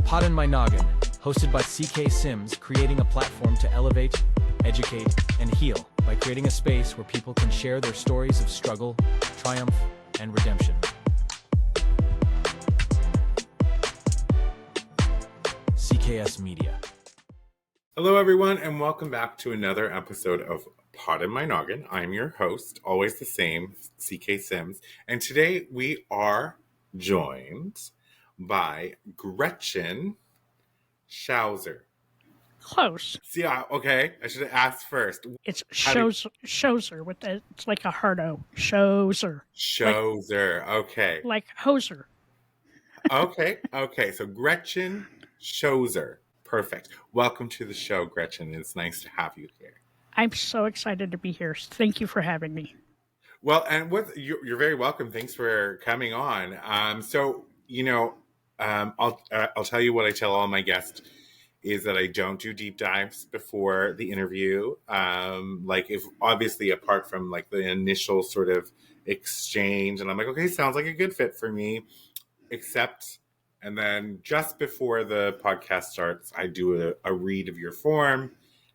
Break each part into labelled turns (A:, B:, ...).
A: Poddin My Noggin, hosted by CK Sims, creating a platform to elevate, educate, and heal by creating a space where people can share their stories of struggle, triumph, and redemption. CKS Media.
B: Hello, everyone, and welcome back to another episode of Poddin My Noggin. I'm your host, always the same, CK Sims, and today we are joined by Gretchen Schoser.
C: Close.
B: See, okay, I should have asked first.
C: It's Schoser with the, it's like a hard O. Schoser.
B: Schoser, okay.
C: Like hoser.
B: Okay, so Gretchen Schoser. Perfect. Welcome to the show, Gretchen. It's nice to have you here.
C: I'm so excited to be here. Thank you for having me.
B: Well, and you're very welcome. Thanks for coming on. I'll tell you what I tell all my guests is that I don't do deep dives before the interview. If obviously apart from like the initial sort of exchange, and I'm like, okay, sounds like a good fit for me, except. And then just before the podcast starts, I do a read of your form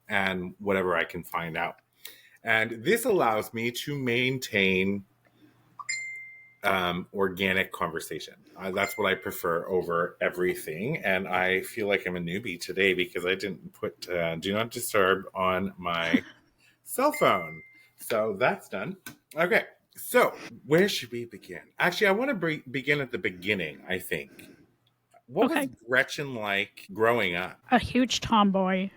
B: and whatever I can find out. And this allows me to maintain organic conversation. That's what I prefer over everything. And I feel like I'm a newbie today because I didn't put Do Not Disturb on my cell phone. So that's done. Okay, so where should we begin? Actually, I want to begin at the beginning, I think. What was Gretchen like growing up?
C: A huge tomboy.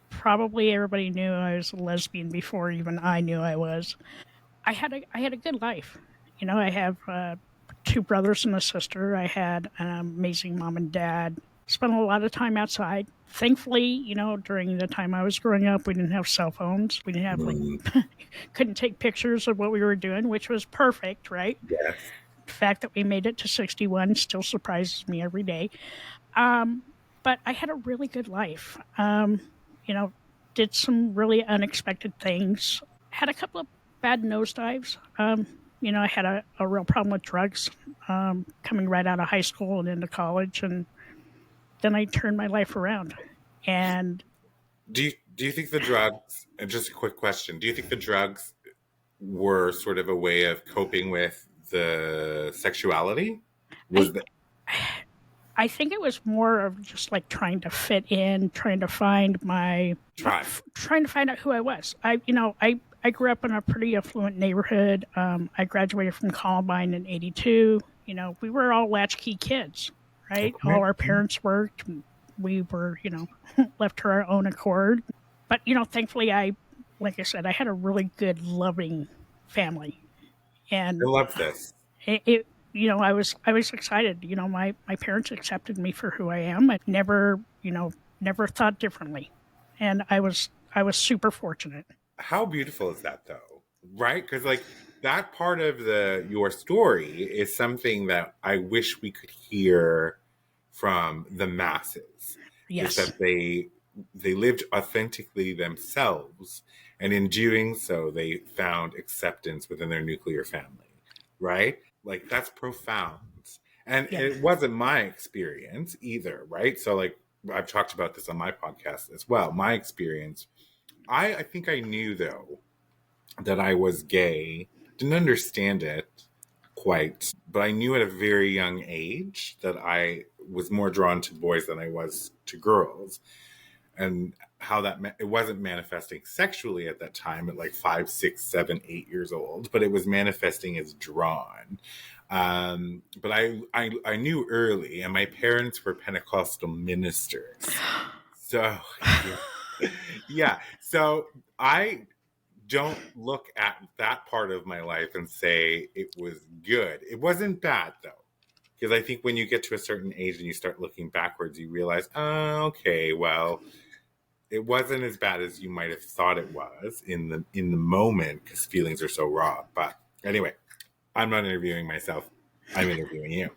C: Probably everybody knew I was a lesbian before even I knew I was. I had a good life. You know, I have 2 brothers and a sister. I had an amazing mom and dad. Spent a lot of time outside. Thankfully, you know, during the time I was growing up, we didn't have cell phones. We didn't have couldn't take pictures of what we were doing, which was perfect, right?
B: Yes.
C: The fact that we made it to 61 still surprises me every day. But I had a really good life. Did some really unexpected things. Had a couple of bad nosedives. I had a real problem with drugs coming right out of high school and into college. And then I turned my life around. And
B: do you think the drugs, and just a quick question, do you think the drugs were sort of a way of coping with the sexuality?
C: I think it was more of just like trying to fit in, trying to find trying to find out who I was. I grew up in a pretty affluent neighborhood. I graduated from Columbine in '82. You know, we were all latchkey kids, right? Okay. All our parents worked. We were, left to our own accord. But, thankfully like I said, I had a really good, loving family. And
B: I love this.
C: I was excited. My parents accepted me for who I am. I never thought differently. And I was super fortunate.
B: How beautiful is that though? Right? Because like that part of your story is something that I wish we could hear from the masses.
C: Yes.
B: Is that they lived authentically themselves, and in doing so they found acceptance within their nuclear family. Right? Like that's profound. And It wasn't my experience either, right? So like I've talked about this on my podcast as well. My experience, I think I knew though that I was gay. Didn't understand it quite, but I knew at a very young age that I was more drawn to boys than I was to girls. And how that it wasn't manifesting sexually at that time at like 5, 6, 7, 8 years old, but it was manifesting as drawn. But I knew early, and my parents were Pentecostal ministers. So yeah. So I don't look at that part of my life and say it was good. It wasn't bad though. Because I think when you get to a certain age and you start looking backwards, you realize, oh, okay, well, it wasn't as bad as you might have thought it was in the moment because feelings are so raw. But anyway, I'm not interviewing myself. I'm interviewing you.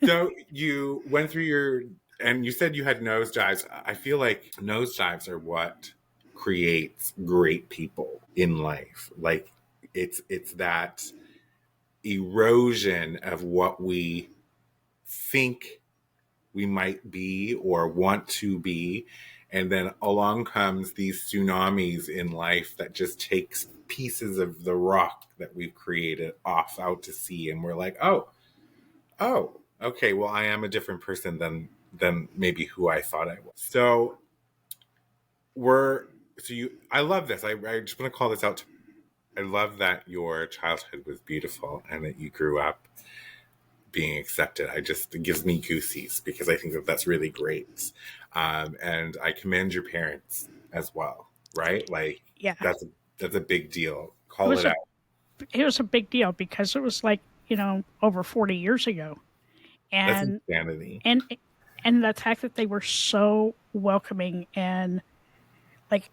B: So you went through and you said you had nosedives. I feel like nosedives are what creates great people in life. Like it's that erosion of what we think we might be or want to be. And then along comes these tsunamis in life that just takes pieces of the rock that we've created off out to sea. And we're like, oh, okay, well, I am a different person than maybe who I thought I was. So I love this. I just want to call this out. I love that your childhood was beautiful and that you grew up being accepted. It gives me goosies because I think that that's really great. And I commend your parents as well, right? Like,
C: Yeah.
B: that's a big deal. Call it out.
C: It was a big deal because it was like, over 40 years ago.
B: That's
C: And
B: insanity.
C: and the fact that they were so welcoming and like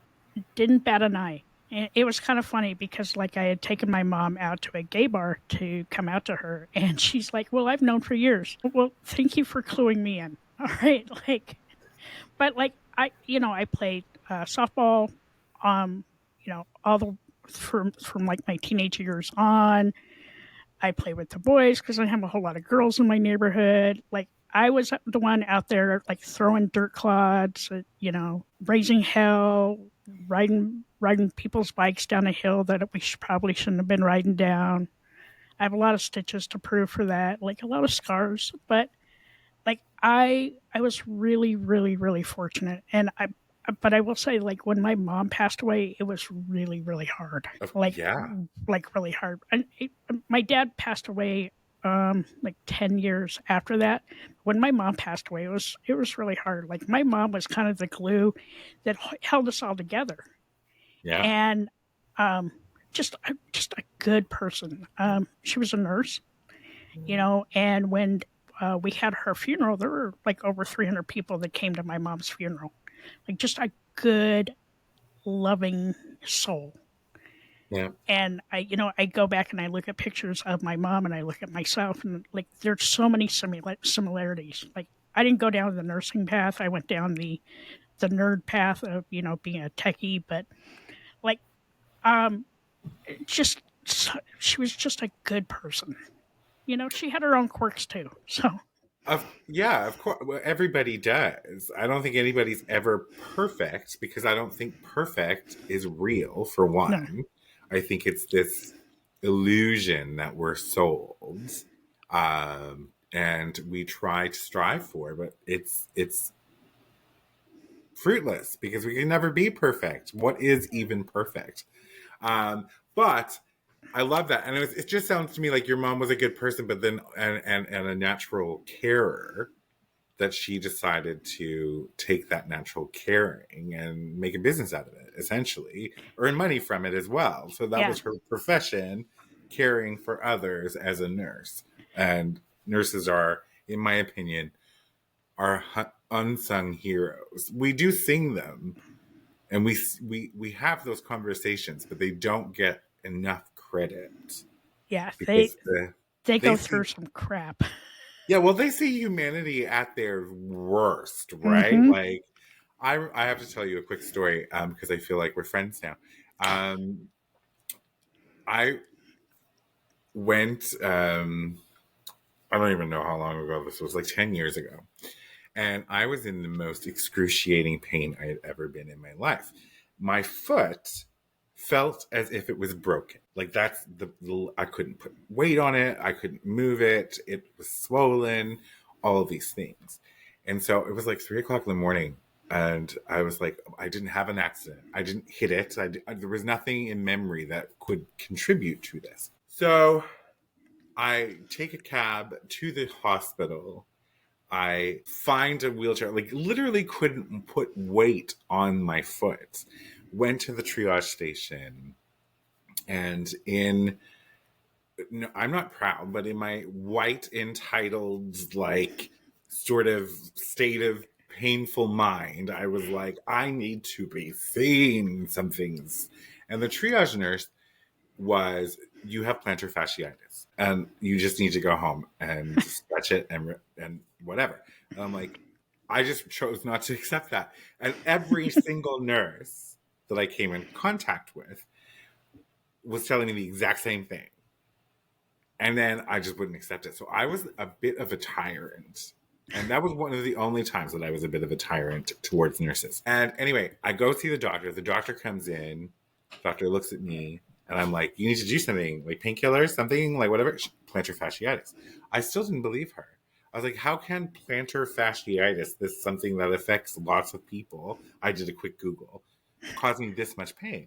C: didn't bat an eye. And it was kind of funny because like I had taken my mom out to a gay bar to come out to her, and she's like, "Well, I've known for years." Well, thank you for cluing me in. All right, but I played softball, all the from like my teenage years on. I play with the boys because I have a whole lot of girls in my neighborhood. Like I was the one out there like throwing dirt clods, raising hell, riding people's bikes down a hill that we probably shouldn't have been riding down. I have a lot of stitches to prove for that, like a lot of scars, but like I was really really really fortunate, and but I will say, like, when my mom passed away, it was really, really hard.
B: Yeah.
C: Like really hard. And my dad passed away like 10 years after that. When my mom passed away, it was really hard. Like my mom was kind of the glue that held us all together.
B: Yeah.
C: And just a good person. She was a nurse, and when we had her funeral, there were like over 300 people that came to my mom's funeral. Like just a good, loving soul.
B: Yeah.
C: And I go back and I look at pictures of my mom and I look at myself, and like there's so many similarities. Like I didn't go down the nursing path. I went down the nerd path of, being a techie, but like, just, she was just a good person. She had her own quirks too. So
B: Of course. Well, everybody does. I don't think anybody's ever perfect because I don't think perfect is real, for one.
C: No.
B: I think it's this illusion that we're sold, and we try to strive for, but it's fruitless because we can never be perfect. What is even perfect? But I love that, and it just sounds to me like your mom was a good person, but then and a natural carer, that she decided to take that natural caring and make a business out of it, essentially, earn money from it as well. So that was her profession, caring for others as a nurse. And nurses are, in my opinion, are unsung heroes. We do sing them, and we have those conversations, but they don't get enough credit.
C: Yeah,
B: Because
C: they go through some crap.
B: Yeah, well, they see humanity at their worst, right?
C: Mm-hmm.
B: Like, I have to tell you a quick story because I feel like we're friends now. I went, I don't even know how long ago this was, like 10 years ago. And I was in the most excruciating pain I had ever been in my life. My foot felt as if it was broken. Like that's I couldn't put weight on it. I couldn't move it. It was swollen, all of these things. And so it was like 3:00 in the morning. And I was like, I didn't have an accident. I didn't hit it. There was nothing in memory that could contribute to this. So I take a cab to the hospital. I find a wheelchair, like literally couldn't put weight on my foot. Went to the triage station, and I'm not proud, but in my white entitled, like sort of state of painful mind, I was like, I need to be seen some things. And the triage nurse was, you have plantar fasciitis and you just need to go home and stretch it and whatever. And I'm like, I just chose not to accept that. And every single nurse that I came in contact with was telling me the exact same thing. And then I just wouldn't accept it. So I was a bit of a tyrant And that was one of the only times that I was a bit of a tyrant towards nurses. And anyway, I go see the doctor. The doctor comes in. The doctor looks at me. And I'm like, you need to do something, like painkillers, something, like whatever. Plantar fasciitis. I still didn't believe her. I was like, how can plantar fasciitis, this is something that affects lots of people, I did a quick Google, cause me this much pain?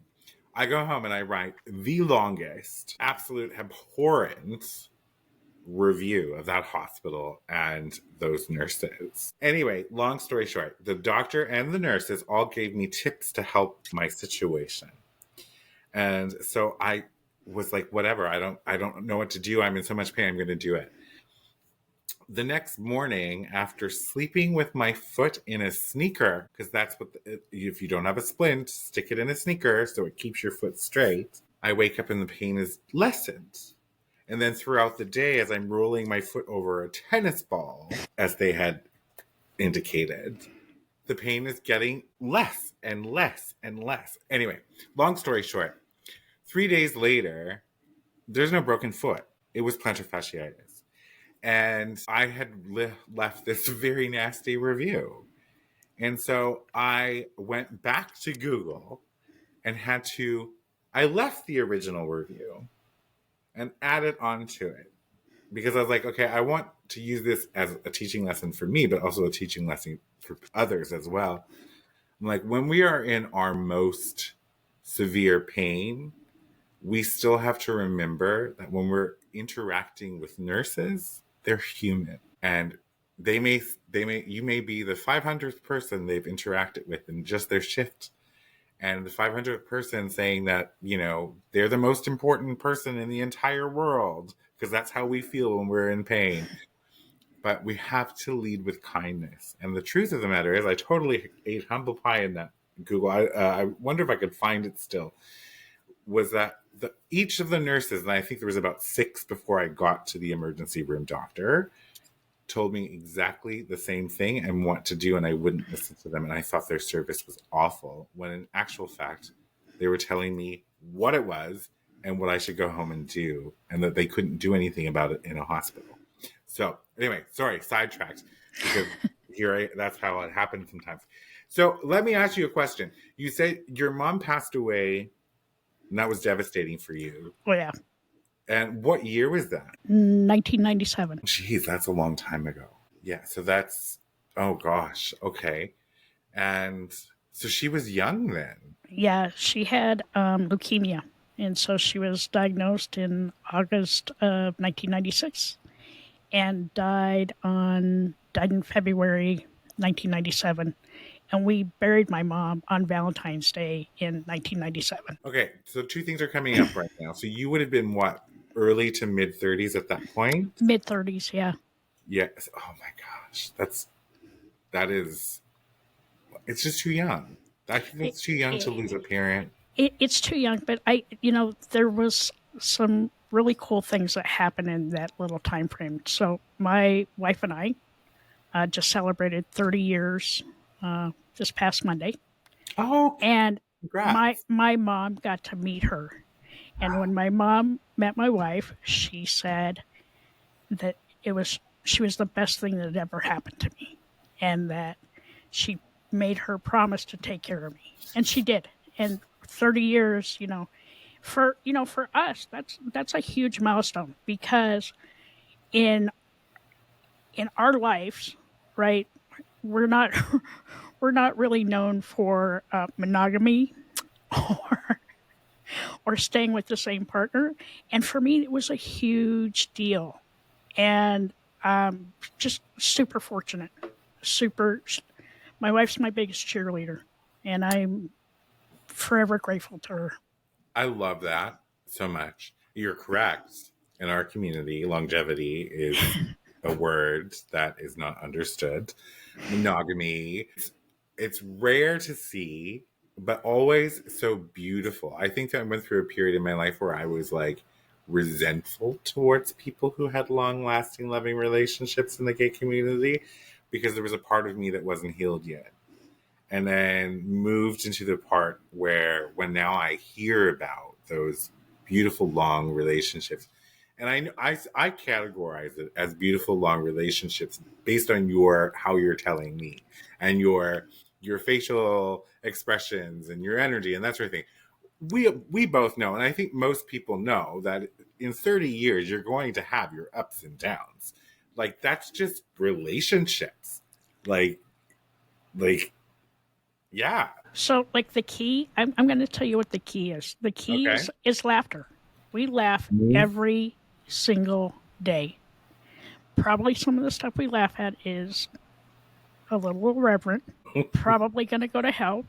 B: I go home and I write the longest, absolute abhorrent review of that hospital and those nurses. Anyway, long story short, the doctor and the nurses all gave me tips to help my situation. And so I was like, whatever, I don't know what to do. I'm in so much pain, I'm going to do it. The next morning, after sleeping with my foot in a sneaker, because that's what, if you don't have a splint, stick it in a sneaker so it keeps your foot straight. I wake up and the pain is lessened. And then throughout the day, as I'm rolling my foot over a tennis ball, as they had indicated, the pain is getting less and less and less. Anyway, long story short, 3 days later, there's no broken foot. It was plantar fasciitis. And I had left this very nasty review. And so I went back to Google and I left the original review and added onto it. Because I was like, okay, I want to use this as a teaching lesson for me, but also a teaching lesson for others as well. I'm like, when we are in our most severe pain, we still have to remember that when we're interacting with nurses, they're human. And you may be the 500th person they've interacted with in just their shift. And the 500th person saying that, they're the most important person in the entire world, because that's how we feel when we're in pain. But we have to lead with kindness. And the truth of the matter is, I totally ate humble pie in that Google. I wonder if I could find it still. Was that each of the nurses, and I think there was about 6 before I got to the emergency room doctor, told me exactly the same thing and what to do, and I wouldn't listen to them. And I thought their service was awful, when in actual fact, they were telling me what it was and what I should go home and do, and that they couldn't do anything about it in a hospital. So anyway, sorry, sidetracked, because that's how it happens sometimes. So let me ask you a question. You said your mom passed away, and that was devastating for you.
C: Oh, yeah.
B: And what year was that?
C: 1997.
B: Jeez, that's a long time ago. Yeah, so that's, oh gosh, okay. And so she was young then.
C: Yeah, she had leukemia. And so she was diagnosed in August of 1996 and died in February 1997. And we buried my mom on Valentine's Day in 1997.
B: Okay, so 2 things are coming up right now. So you would have been what, early to mid 30s at that point?
C: Mid 30s, yeah.
B: Yes. Oh my gosh, it's just too young. I think it's too young to lose a parent.
C: It's too young, but there was some really cool things that happened in that little time frame. So my wife and I just celebrated 30 years this past Monday.
B: Oh,
C: and
B: congrats.
C: my mom got to meet her. And when my mom met my wife, she said that she was the best thing that had ever happened to me, and that she made her promise to take care of me, and she did. And 30 years, for us, that's a huge milestone, because in our lives, right, we're not really known for monogamy or staying with the same partner. And for me, it was a huge deal, and just super fortunate. My wife's my biggest cheerleader, and I'm forever grateful to her.
B: I love that so much. You're correct. In our community, longevity is a word that is not understood. Monogamy, it's rare to see, but always so beautiful. I think I went through a period in my life where I was like resentful towards people who had long-lasting, loving relationships in the gay community, because there was a part of me that wasn't healed yet. And then moved into the part where, when now I hear about those beautiful long relationships, And I categorize it as beautiful long relationships based on how you're telling me and your facial expressions and your energy and that sort of thing. We both know, and I think most people know, that in 30 years you're going to have your ups and downs. Like, that's just relationships. Like yeah.
C: So, like, the key, I'm going to tell you what the key is. The key
B: Okay.
C: is laughter. We laugh every single day. Probably some of the stuff we laugh at is a little irreverent, probably going to go to hell.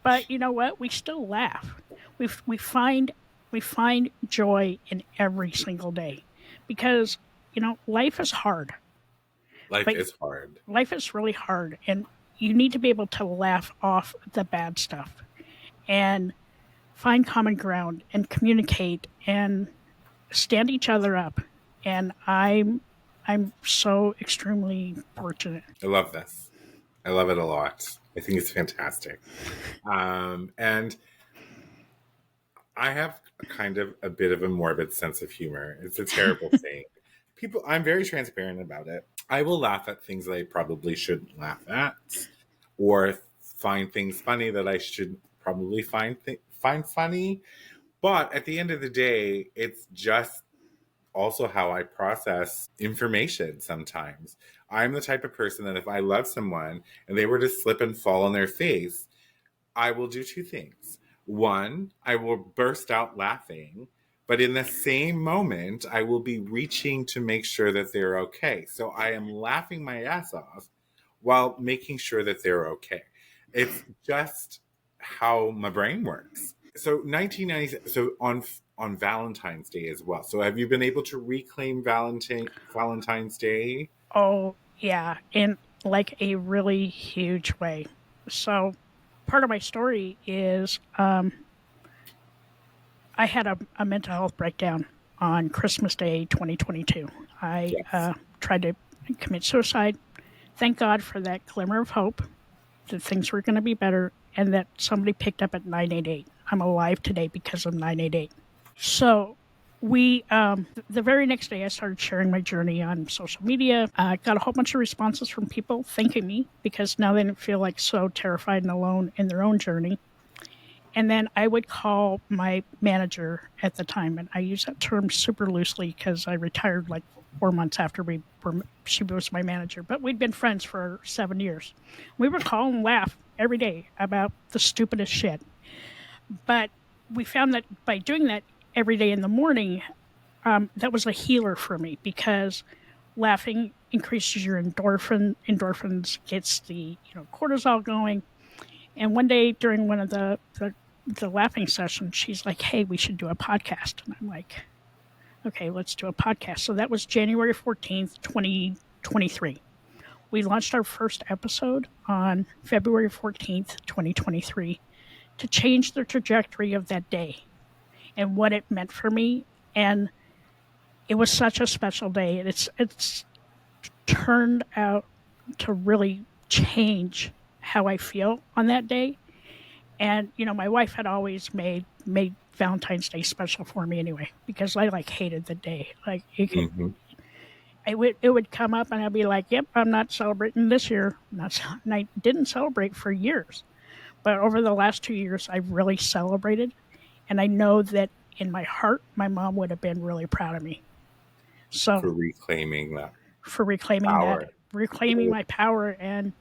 C: But you know what? We still laugh. We find joy in every single day, because life is hard.
B: Life
C: But
B: is hard.
C: life is really hard, and you need to be able to laugh off the bad stuff and find common ground and communicate and stand each other up. And I'm so extremely fortunate.
B: I love this. I love it a lot. I think it's fantastic. And I have kind of a bit of a morbid sense of humor. It's a terrible thing. I'm very transparent about it. I will laugh at things that I probably shouldn't laugh at, or find things funny that I should probably find funny. But at the end of the day, it's just also how I process information sometimes. I'm the type of person that if I love someone and they were to slip and fall on their face, I will do two things. One, I will burst out laughing, but in the same moment, I will be reaching to make sure that they're okay. So I am laughing my ass off while making sure that they're okay. It's just how my brain works. So 1990. So on Valentine's Day as well. So have you been able to reclaim Valentine's Day?
C: Oh, yeah, in like a really huge way. So part of my story is I had a mental health breakdown on Christmas Day 2022. I tried to commit suicide. Thank God for that glimmer of hope that things were going to be better, and that somebody picked up at 988. I'm alive today because of 988. So the very next day I started sharing my journey on social media. I got a whole bunch of responses from people thanking me, because now they didn't feel like so terrified and alone in their own journey. And then I would call my manager at the time, and I use that term super loosely because I retired like 4 months after she was my manager. But we'd been friends for 7 years. We would call and laugh every day about the stupidest shit. But we found that by doing that every day in the morning, that was a healer for me, because laughing increases your endorphins, gets the cortisol going. And one day during one of the laughing sessions, she's like, "Hey, we should do a podcast." And I'm like, "Okay, let's do a podcast." So that was January 14th, 2023. We launched our first episode on February 14th, 2023, to change the trajectory of that day and what it meant for me. And it was such a special day. It's turned out to really change how I feel on that day. And my wife had always made Valentine's Day special for me anyway, because I hated the day. Like it would come up and I'd be like, "Yep, I'm not celebrating this year." And I didn't celebrate for years, but over the last 2 years, I've really celebrated, and I know that in my heart, my mom would have been really proud of me. So
B: For reclaiming that
C: reclaiming
B: power.
C: my power, and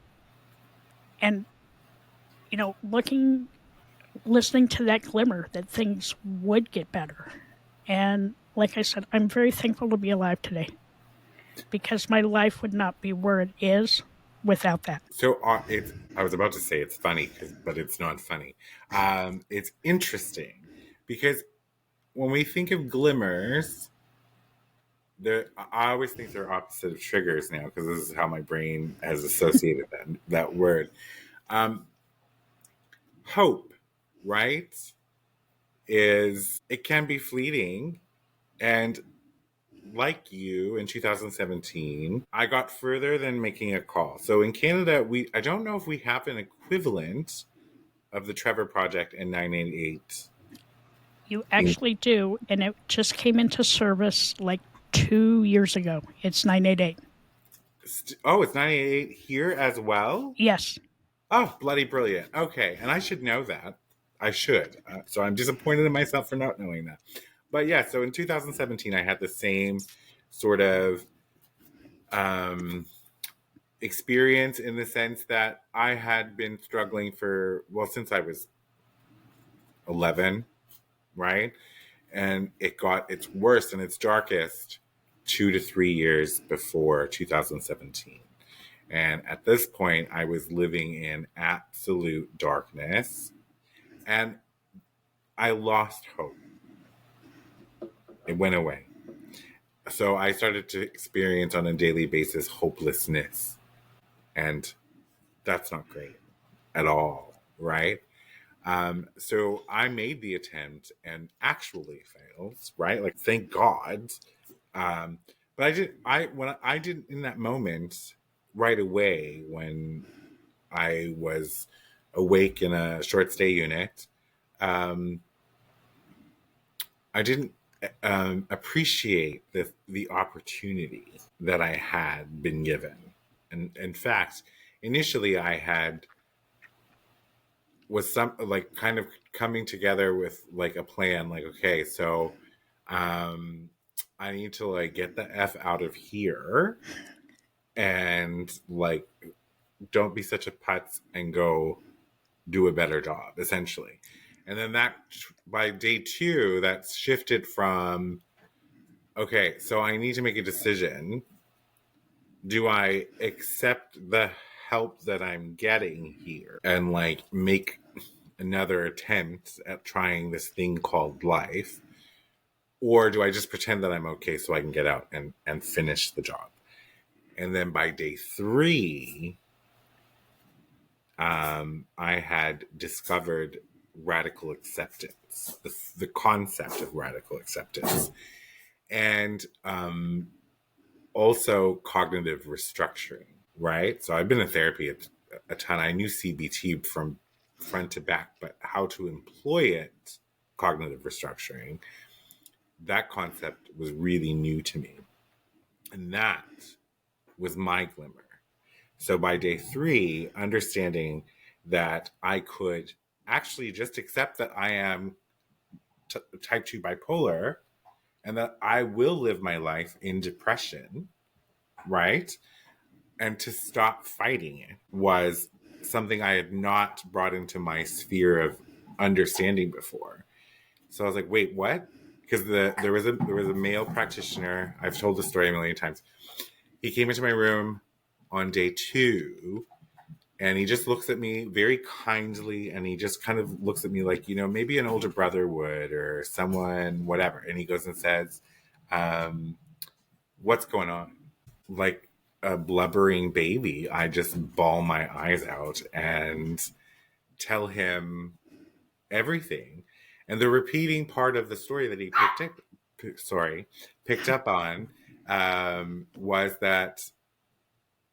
C: listening to that glimmer that things would get better. And like I said, I'm very thankful to be alive today, because my life would not be where it is without that.
B: So I was about to say it's funny, but it's not funny. It's interesting because when we think of glimmers, I always think they're opposite of triggers now, because this is how my brain has associated that word. Hope, right? It can be fleeting. And like you, in 2017, I got further than making a call. So in Canada, I don't know if we have an equivalent of the Trevor Project and 988
C: You actually do, and it just came into service like 2 years ago. It's 988.
B: Oh, it's 988 here as well?
C: Yes.
B: Oh, bloody brilliant. Okay, and I should know that. I should. So I'm disappointed in myself for not knowing that. But yeah, so in 2017, I had the same sort of experience in the sense that I had been struggling since I was 11, right? And it got its worst and its darkest 2 to 3 years before 2017. And at this point, I was living in absolute darkness and I lost hope. It went away. So I started to experience on a daily basis hopelessness. And that's not great at all, right? So I made the attempt and actually failed, right? Like, thank God. But I didn't in that moment right away when I was awake in a short stay unit. I didn't appreciate the opportunity that I had been given. And in fact, initially I was kind of coming together with like a plan, like, okay, so I need to like get the F out of here and like don't be such a putz and go do a better job, essentially. And then that by day 2, that's shifted from, okay, so I need to make a decision. Do I accept the help that I'm getting here and like make another attempt at trying this thing called life? Or do I just pretend that I'm okay so I can get out and finish the job? And then by day 3, I had discovered radical acceptance, the concept of radical acceptance, and also cognitive restructuring, right? So I've been in therapy a ton. I knew CBT from front to back, but how to employ it, cognitive restructuring, that concept was really new to me. And that was my glimmer. So by day 3, understanding that I could actually just accept that I am type 2 bipolar and that I will live my life in depression, right? And to stop fighting it was something I had not brought into my sphere of understanding before. So I was like, wait, what? Because there was a male practitioner. I've told the story a million times. He came into my room on day 2 and he just looks at me very kindly and he just kind of looks at me like, maybe an older brother would or someone, whatever. And he goes and says, what's going on? Like a blubbering baby, I just bawl my eyes out and tell him everything. And the repeating part of the story that he picked up on was that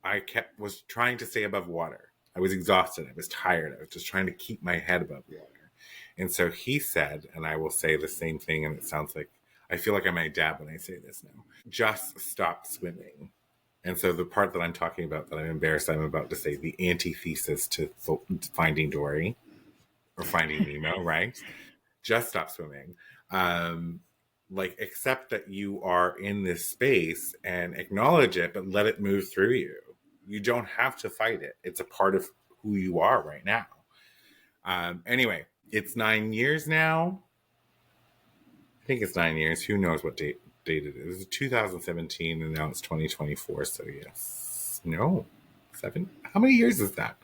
B: I was trying to stay above water. I was exhausted. I was tired. I was just trying to keep my head above water. And so he said, and I will say the same thing, and it sounds like, I feel like I'm my dad when I say this now, just stop swimming. And so the part that I'm talking about that I'm embarrassed I'm about to say, the antithesis to Finding Dory or Finding Nemo, right? Just stop swimming. Like, accept that you are in this space and acknowledge it, but let it move through you. You don't have to fight it. It's a part of who you are right now. Anyway, it's 9 years now. I think it's 9 years. Who knows what date it is? It's 2017 and now it's 2024. So yes. No. 7. How many years is that?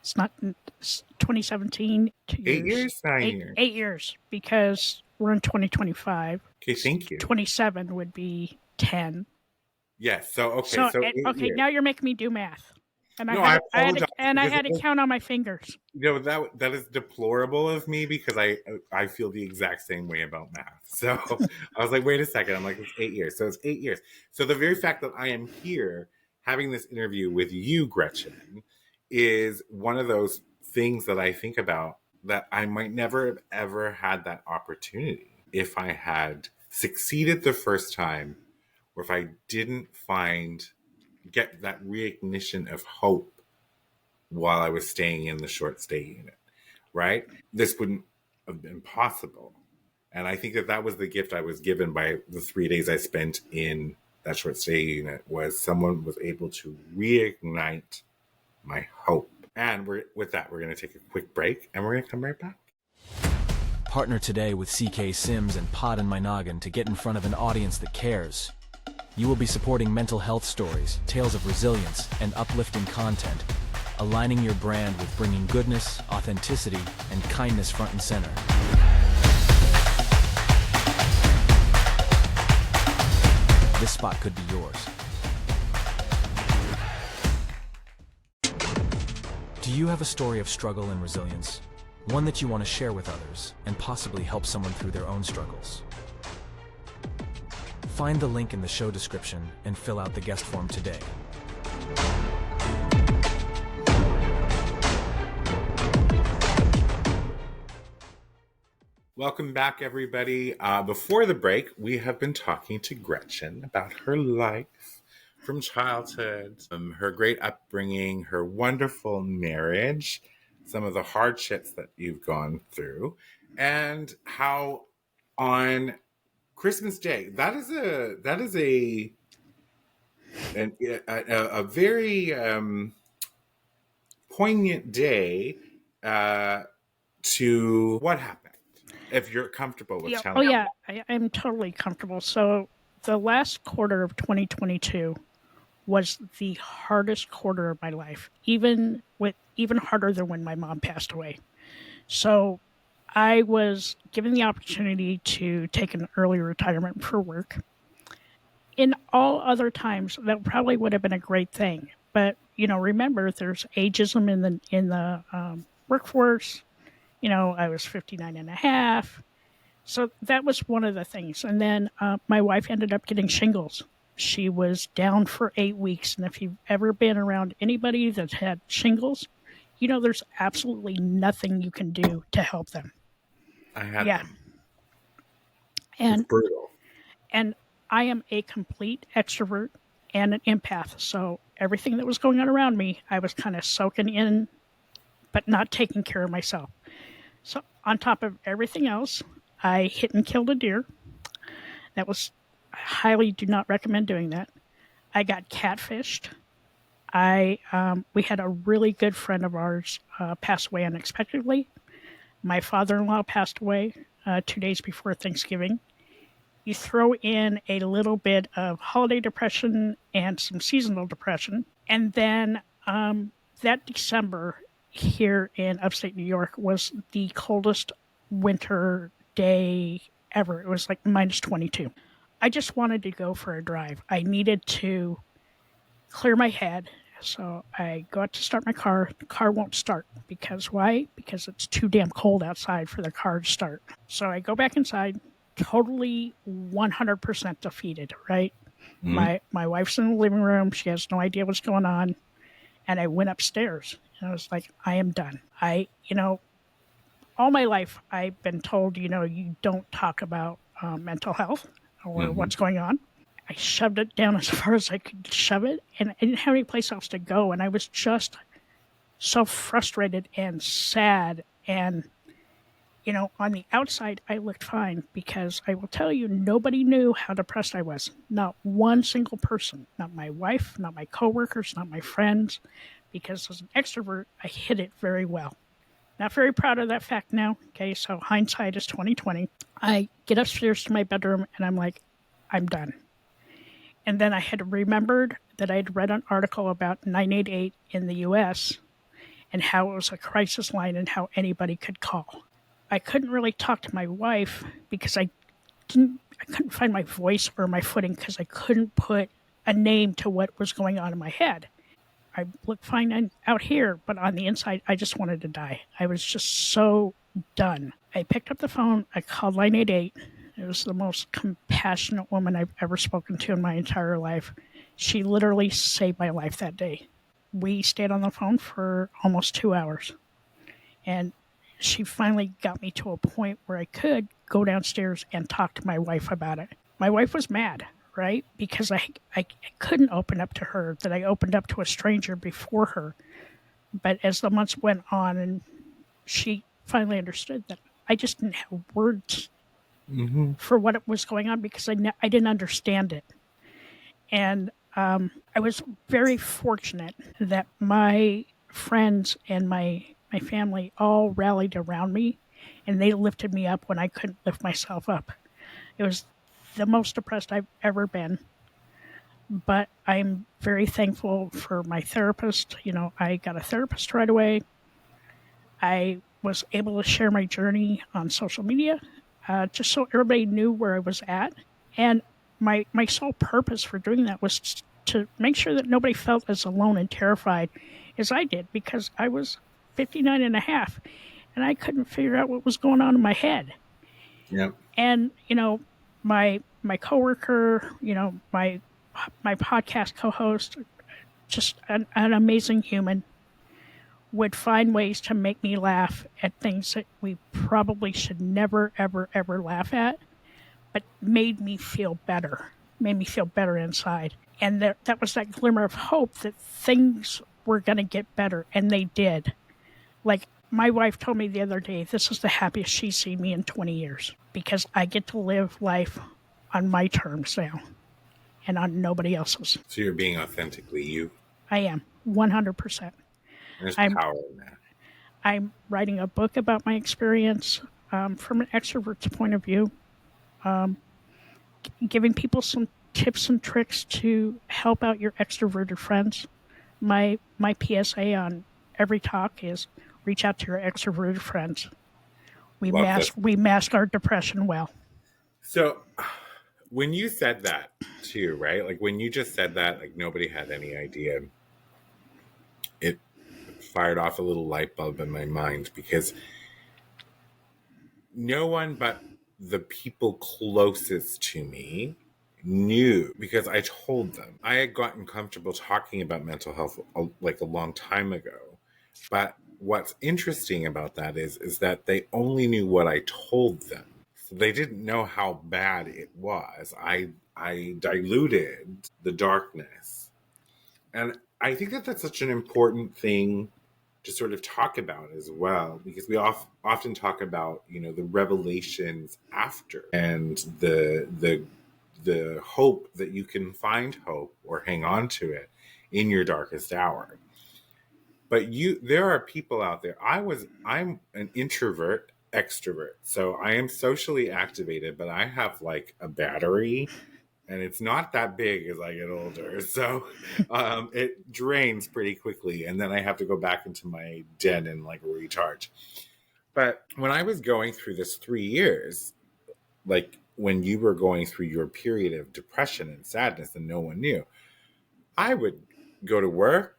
C: It's not 2017. 2 years.
B: 8 years? 9 years.
C: 8 years because we're in 2025.
B: Okay, thank you.
C: 27 would be 10.
B: Yes. So okay.
C: Okay. Now you're making me do math, and
B: I
C: had to count on my fingers.
B: That is deplorable of me because I feel the exact same way about math. So I was like, wait a second. I'm like, it's 8 years. So it's 8 years. So the very fact that I am here having this interview with you, Gretchen, is one of those things that I think about that I might never have ever had that opportunity if I had succeeded the first time, or if I didn't get that reignition of hope while I was staying in the short stay unit, right? This wouldn't have been possible. And I think that was the gift I was given by the 3 days I spent in that short stay unit, was someone was able to reignite my hope. And with that, we're going to take a quick break, and we're going to come right back.
A: Partner today with CK Sims and Poddin My Noggin to get in front of an audience that cares. You will be supporting mental health stories, tales of resilience, and uplifting content, aligning your brand with bringing goodness, authenticity, and kindness front and center. This spot could be yours. Do you have a story of struggle and resilience? One that you want to share with others and possibly help someone through their own struggles? Find the link in the show description and fill out the guest form today.
B: Welcome back, everybody. Before the break, we have been talking to Gretchen about her life from childhood, her great upbringing, her wonderful marriage, some of the hardships that you've gone through, and how on Christmas Day, that is a very poignant day to what happened. If you're comfortable with telling.
C: Oh yeah, I'm totally comfortable. So the last quarter of 2022 was the hardest quarter of my life, even harder than when my mom passed away. So I was given the opportunity to take an early retirement for work. In all other times, that probably would have been a great thing. But, remember, there's ageism in the workforce. I was 59 and a half. So that was one of the things. And then my wife ended up getting shingles. She was down for 8 weeks. And if you've ever been around anybody that's had shingles, there's absolutely nothing you can do to help them.
B: I had them.
C: And
B: it's brutal.
C: And I am a complete extrovert and an empath. So everything that was going on around me, I was kind of soaking in, but not taking care of myself. So on top of everything else, I hit and killed a deer. I highly do not recommend doing that. I got catfished. We had a really good friend of ours pass away unexpectedly. My father-in-law passed away 2 days before Thanksgiving. You throw in a little bit of holiday depression and some seasonal depression. And then that December here in upstate New York was the coldest winter day ever. It was like minus 22. I just wanted to go for a drive. I needed to clear my head. So I go out to start my car. The car won't start. Because why? Because it's too damn cold outside for the car to start. So I go back inside, totally 100% defeated, right? Mm-hmm. My wife's in the living room. She has no idea what's going on. And I went upstairs. And I was like, I am done. All my life I've been told, you don't talk about mental health or mm-hmm. what's going on. I shoved it down as far as I could shove it, and I didn't have any place else to go. And I was just so frustrated and sad. And, on the outside, I looked fine because I will tell you, nobody knew how depressed I was. Not one single person. Not my wife, not my coworkers, not my friends. Because as an extrovert, I hid it very well. Not very proud of that fact now. Okay, so hindsight is 20/20. I get upstairs to my bedroom and I'm like, I'm done. And then I had remembered that I had read an article about 988 in the U.S. and how it was a crisis line and how anybody could call. I couldn't really talk to my wife because I couldn't find my voice or my footing because I couldn't put a name to what was going on in my head. I look fine out here, but on the inside, I just wanted to die. I was just so done. I picked up the phone. I called 988. It was the most compassionate woman I've ever spoken to in my entire life. She literally saved my life that day. We stayed on the phone for almost 2 hours. And she finally got me to a point where I could go downstairs and talk to my wife about it. My wife was mad, right? Because I couldn't open up to her, that I opened up to a stranger before her. But as the months went on and she finally understood that I just didn't have words for what was going on because I didn't understand it. And I was very fortunate that my friends and my family all rallied around me, and they lifted me up when I couldn't lift myself up. It was the most depressed I've ever been. But I'm very thankful for my therapist. I got a therapist right away. I was able to share my journey on social media, just so everybody knew where I was at. And my sole purpose for doing that was to make sure that nobody felt as alone and terrified as I did, because I was 59 and a half and I couldn't figure out what was going on in my head.
B: Yeah.
C: And, my coworker, my podcast co-host, just an amazing human, would find ways to make me laugh at things that we probably should never, ever, ever laugh at, but made me feel better inside. And that was that glimmer of hope that things were going to get better, and they did. Like, my wife told me the other day, this is the happiest she's seen me in 20 years, because I get to live life on my terms now and on nobody else's.
B: So you're being authentically you.
C: I am, 100%.
B: There's power in that.
C: I'm writing a book about my experience from an extrovert's point of view, giving people some tips and tricks to help out your extroverted friends. My PSA on every talk is reach out to your extroverted friends. We mask our depression well.
B: So when you said that too, right? Like when you just said that, like nobody had any idea. It fired off a little light bulb in my mind, because no one but the people closest to me knew, because I told them. I had gotten comfortable talking about mental health like a long time ago. But what's interesting about that is that they only knew what I told them. So they didn't know how bad it was. I diluted the darkness. And I think that that's such an important thing to sort of talk about as well, because we often talk about, the revelations after, and the hope that you can find hope or hang on to it in your darkest hour. But there are people out there. I'm an introvert extrovert, so I am socially activated, but I have like a battery, and it's not that big as I get older. So it drains pretty quickly. And then I have to go back into my den and like recharge. But when I was going through this 3 years, like when you were going through your period of depression and sadness and no one knew, I would go to work.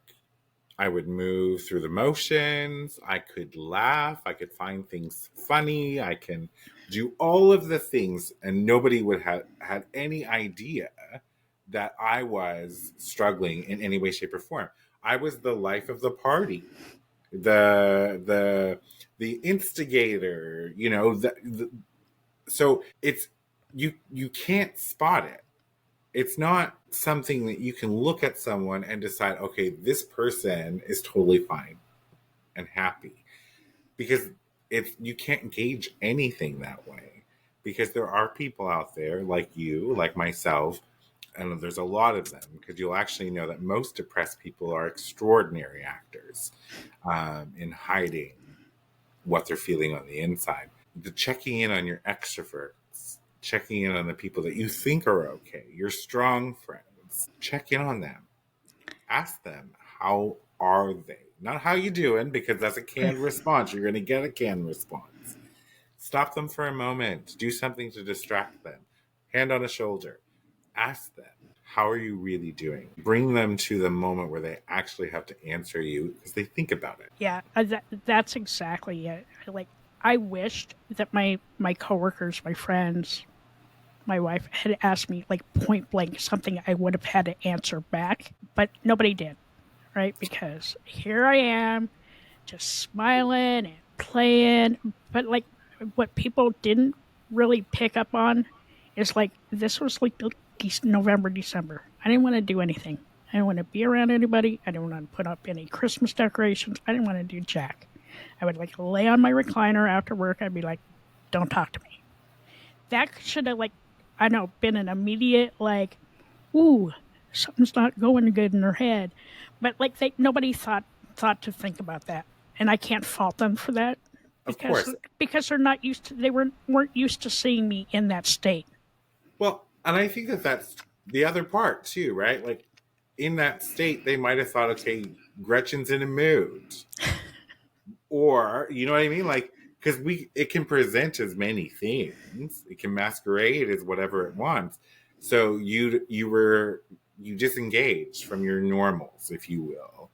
B: I would move through the motions. I could laugh. I could find things funny. I can do all of the things, and nobody would have had any idea that I was struggling in any way, shape, or form. I was the life of the party, the instigator. So it's you can't spot it. It's not something that you can look at someone and decide, okay, this person is totally fine and happy, because you can't gauge anything that way, because there are people out there like you, like myself, and there's a lot of them, because you'll actually know that most depressed people are extraordinary actors in hiding what they're feeling on the inside. The checking in on your extroverts, checking in on the people that you think are okay, your strong friends, check in on them. Ask them, how are they? Not how you doing, because that's a canned response. You're going to get a canned response. Stop them for a moment. Do something to distract them. Hand on a shoulder. Ask them, how are you really doing? Bring them to the moment where they actually have to answer you, because they think about it.
C: Yeah, that's exactly it. Like, I wished that my coworkers, my friends, my wife had asked me like point blank something I would have had to answer back, but nobody did, right? Because here I am, just smiling and playing, but like what people didn't really pick up on is like this was like November, December. I didn't want to do anything. I didn't want to be around anybody. I didn't want to put up any Christmas decorations. I didn't want to do jack. I would like lay on my recliner after work. I'd be like, don't talk to me. That should have like, I know, been an immediate like, ooh, something's not going good in her head. But like nobody thought to think about that. And I can't fault them for that.
B: Of course.
C: Because they're not used to, they weren't used to seeing me in that state.
B: Well, and I think that that's the other part too, right? Like in that state, they might have thought, okay, Gretchen's in a mood. Or, you know what I mean? Like, because it can present as many things. It can masquerade as whatever it wants. So you disengaged from your normals, if you will.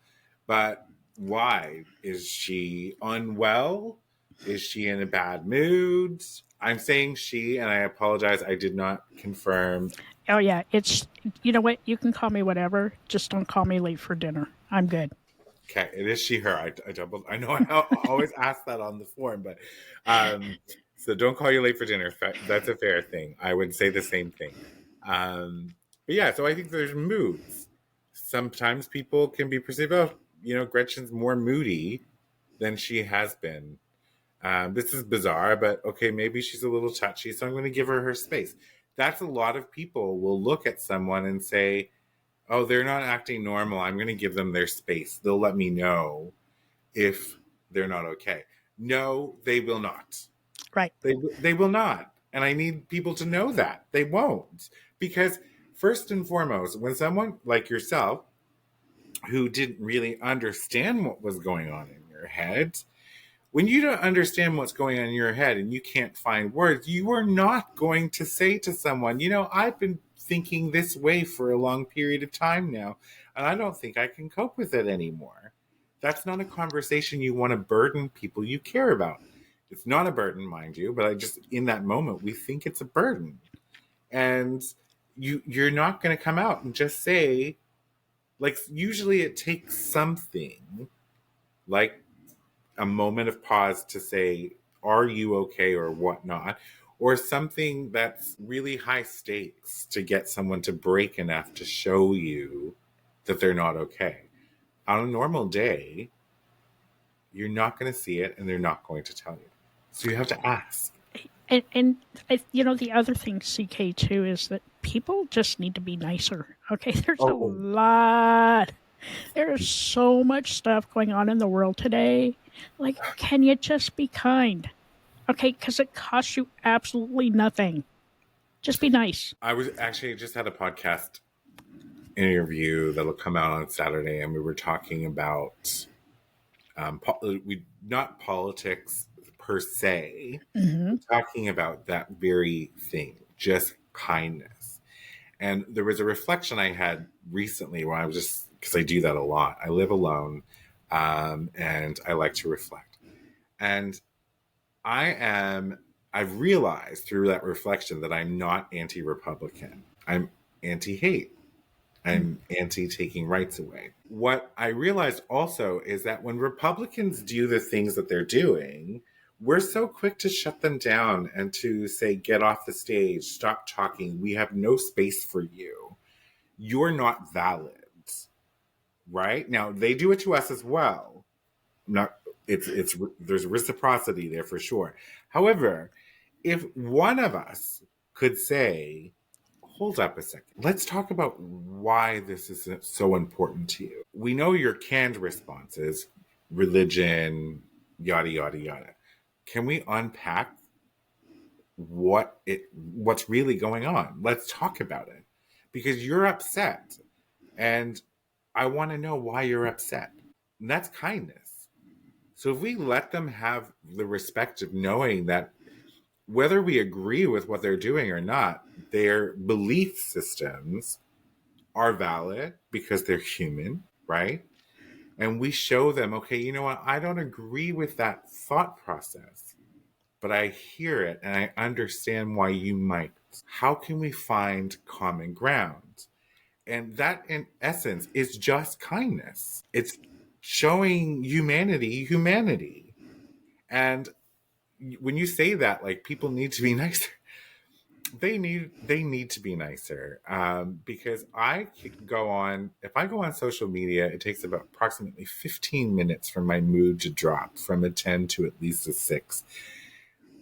B: But why? Is she unwell? Is she in a bad mood? I'm saying she, and I apologize, I did not confirm.
C: Oh yeah, it's, you know what? You can call me whatever. Just don't call me late for dinner. I'm good.
B: Okay, it is she, her. I know I always ask that on the form, but so don't call you late for dinner. That's a fair thing. I would say the same thing. But yeah, so I think there's moods. Sometimes people can be perceived, oh, you know, Gretchen's more moody than she has been. This is bizarre, but okay, maybe she's a little touchy, so I'm going to give her space. That's a lot of people will look at someone and say, oh, they're not acting normal. I'm going to give them their space. They'll let me know if they're not okay. No, they will not.
C: Right.
B: They will not. And I need people to know that. They won't. Because first and foremost, when someone like yourself, who didn't really understand what was going on in your head, when you don't understand what's going on in your head and you can't find words, you are not going to say to someone, you know, I've been thinking this way for a long period of time now, and I don't think I can cope with it anymore. That's not a conversation you want to burden people you care about. It's not a burden, mind you, but in that moment, we think it's a burden. And you're not going to come out and just say, like, usually it takes something like a moment of pause to say, are you okay or whatnot? Or something that's really high stakes to get someone to break enough to show you that they're not okay. On a normal day, you're not going to see it and they're not going to tell you. So you have to ask.
C: And you know, the other thing, CK, too, is that people just need to be nicer. Okay, there's a lot. There's so much stuff going on in the world today. Like, can you just be kind? Okay, because it costs you absolutely nothing. Just be nice.
B: I just had a podcast interview that'll come out on Saturday, and we were talking about not politics per se, talking about that very thing, just kindness. And there was a reflection I had recently where I was just, because I do that a lot. I live alone, and I like to reflect. And I've realized through that reflection that I'm not anti-Republican. I'm anti-hate. I'm anti-taking rights away. What I realized also is that when Republicans do the things that they're doing, we're so quick to shut them down and to say, get off the stage, stop talking. We have no space for you. You're not valid. Right? Now, they do it to us as well. There's reciprocity there for sure. However, if one of us could say, hold up a second, let's talk about why this is so important to you. We know your canned responses, religion, yada, yada, yada. Can we unpack what's really going on? Let's talk about it. Because you're upset. And I want to know why you're upset. And that's kindness. So if we let them have the respect of knowing that whether we agree with what they're doing or not, their belief systems are valid because they're human, right? And we show them, okay, you know what? I don't agree with that thought process, but I hear it and I understand why you might. How can we find common ground? And that, in essence, is just kindness. It's showing humanity. And when you say that, like, people need to be nicer. They need to be nicer, because I go on, if I go on social media, it takes about approximately 15 minutes for my mood to drop from a 10 to at least a 6.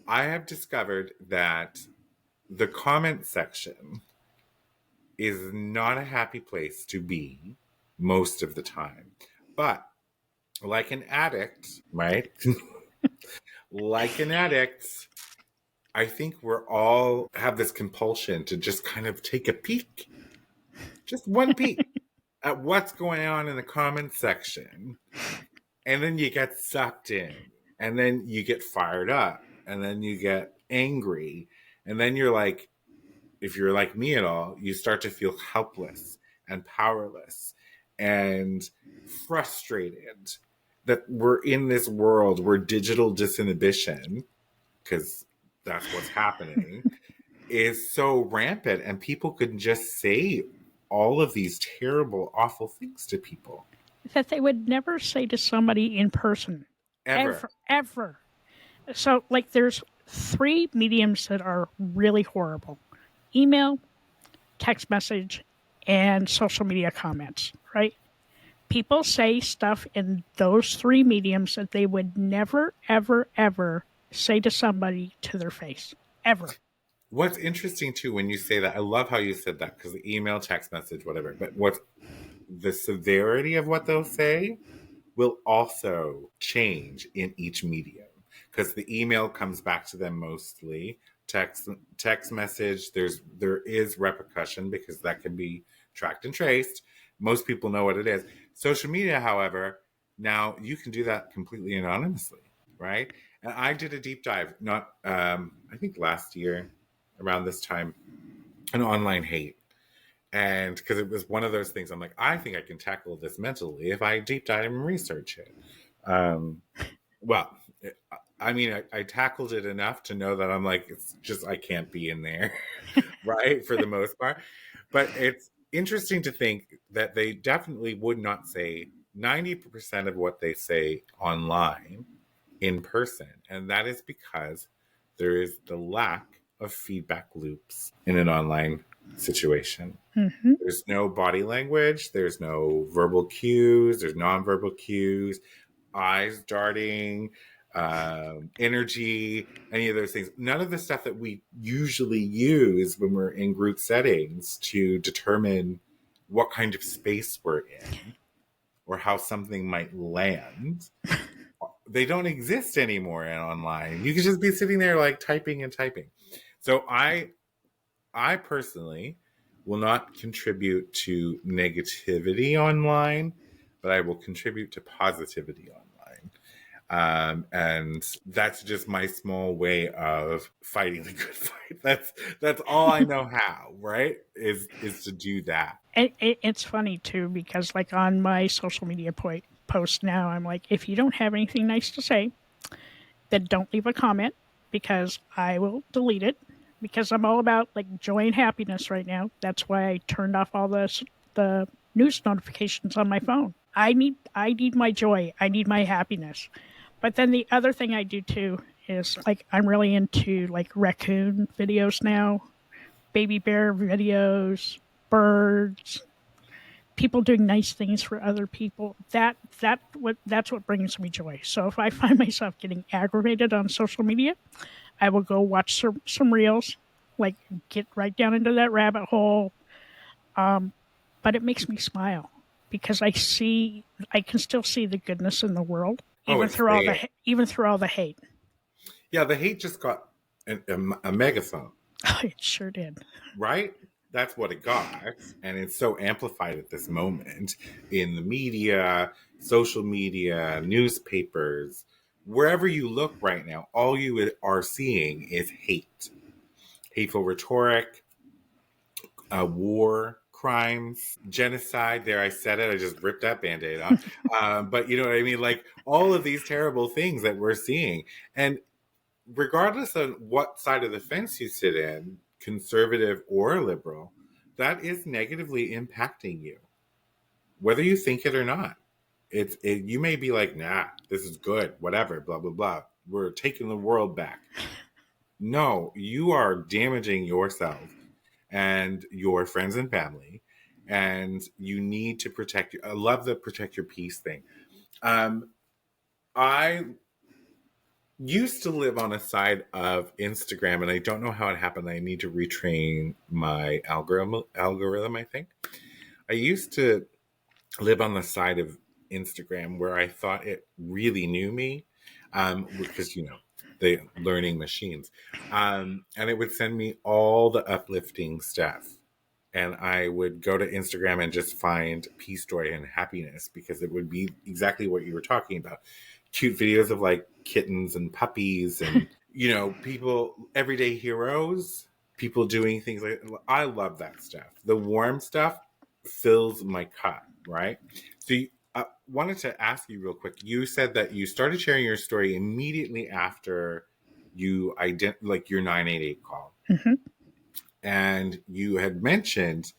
B: I have discovered that the comment section is not a happy place to be most of the time. But like an addict, right? Like an addict, I think we're all have this compulsion to just kind of take a peek, just one peek at what's going on in the comment section. And then you get sucked in, and then you get fired up, and then you get angry. And then you're like, if you're like me at all, you start to feel helpless and powerless and frustrated that we're in this world where digital disinhibition, because that's what's happening, is so rampant, and people can just say all of these terrible, awful things to people.
C: That they would never say to somebody in person. Ever. So, like, there's 3 mediums that are really horrible: email, text message, and social media comments, right? People say stuff in those 3 mediums that they would never, ever, ever say to somebody to their face. Ever.
B: What's interesting, too, when you say that, I love how you said that, because the email, text message, whatever, but what's the severity of what they'll say will also change in each medium, because the email comes back to them mostly. Text message, there is repercussion because that can be tracked and traced. Most people know what it is. Social media, however, now you can do that completely anonymously, right? And I did a deep dive, I think last year around this time, on online hate. And because it was one of those things, I'm like, I think I can tackle this mentally if I deep dive and research it. Well, I tackled it enough to know that I'm like, it's just, I can't be in there, right? For the most part. But it's interesting to think that they definitely would not say 90% of what they say online in person. And that is because there is the lack of feedback loops in an online situation.
C: Mm-hmm.
B: There's no body language. There's no verbal cues. There's nonverbal cues, eyes darting, energy, any of those things. None of the stuff that we usually use when we're in group settings to determine what kind of space we're in or how something might land. They don't exist anymore online. You can just be sitting there like typing and typing. So I personally will not contribute to negativity online, but I will contribute to positivity online. And that's just my small way of fighting the good fight. That's all I know how, right? Is to do that.
C: It's funny too, because like on my social media post now, I'm like, if you don't have anything nice to say, then don't leave a comment, because I will delete it, because I'm all about like joy and happiness right now. That's why I turned off all the news notifications on my phone. I need my joy. I need my happiness. But then the other thing I do too is, like, I'm really into like raccoon videos now, baby bear videos, birds, people doing nice things for other people. That's what brings me joy. So if I find myself getting aggravated on social media, I will go watch some reels, like get right down into that rabbit hole. But it makes me smile, because I can still see the goodness in the world, even through all the hate.
B: Yeah, the hate just got a megaphone.
C: It sure did.
B: Right? That's what it got. And it's so amplified at this moment in the media, social media, newspapers, wherever you look right now. All you are seeing is hate, hateful rhetoric, war, crimes, genocide. There, I said it. I just ripped that Band-Aid off. But you know what I mean? Like, all of these terrible things that we're seeing. And regardless of what side of the fence you sit in, conservative or liberal, that is negatively impacting you, whether you think it or not. You may be like, nah, this is good, whatever, blah, blah, blah. We're taking the world back. No, you are damaging yourself and your friends and family, and you need to protect I love the protect your peace thing. I used to live on a side of Instagram, and I don't know how it happened. I need to retrain my algorithm, I think. I used to live on the side of Instagram where I thought it really knew me, because, the learning machines. And it would send me all the uplifting stuff. And I would go to Instagram and just find peace, joy, and happiness, because it would be exactly what you were talking about. Cute videos of like kittens and puppies and, people, everyday heroes, people doing things like, I love that stuff. The warm stuff fills my cup, right? So I wanted to ask you real quick. You said that you started sharing your story immediately after you like your 988 call.
C: Mm-hmm.
B: And you had mentioned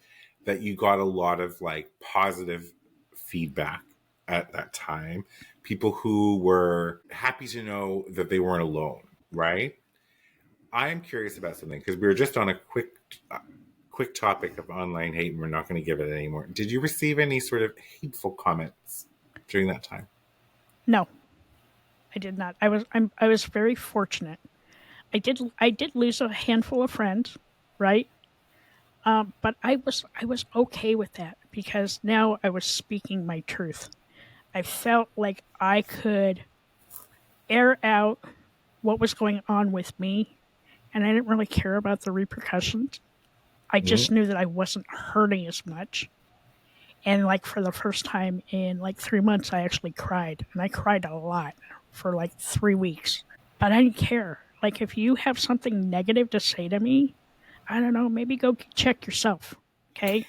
B: that you got a lot of like positive feedback at that time. People who were happy to know that they weren't alone, right? I am curious about something, because we were just on a quick topic of online hate, and we're not going to give it anymore. Did you receive any sort of hateful comments during that time?
C: No, I did not. I was very fortunate. I did lose a handful of friends, right? But I was okay with that, because now I was speaking my truth. I felt like I could air out what was going on with me, and I didn't really care about the repercussions. I just knew that I wasn't hurting as much. And like for the first time in like 3 months, I actually cried, and I cried a lot for like 3 weeks. But I didn't care. Like, if you have something negative to say to me, I don't know, maybe go check yourself. Okay.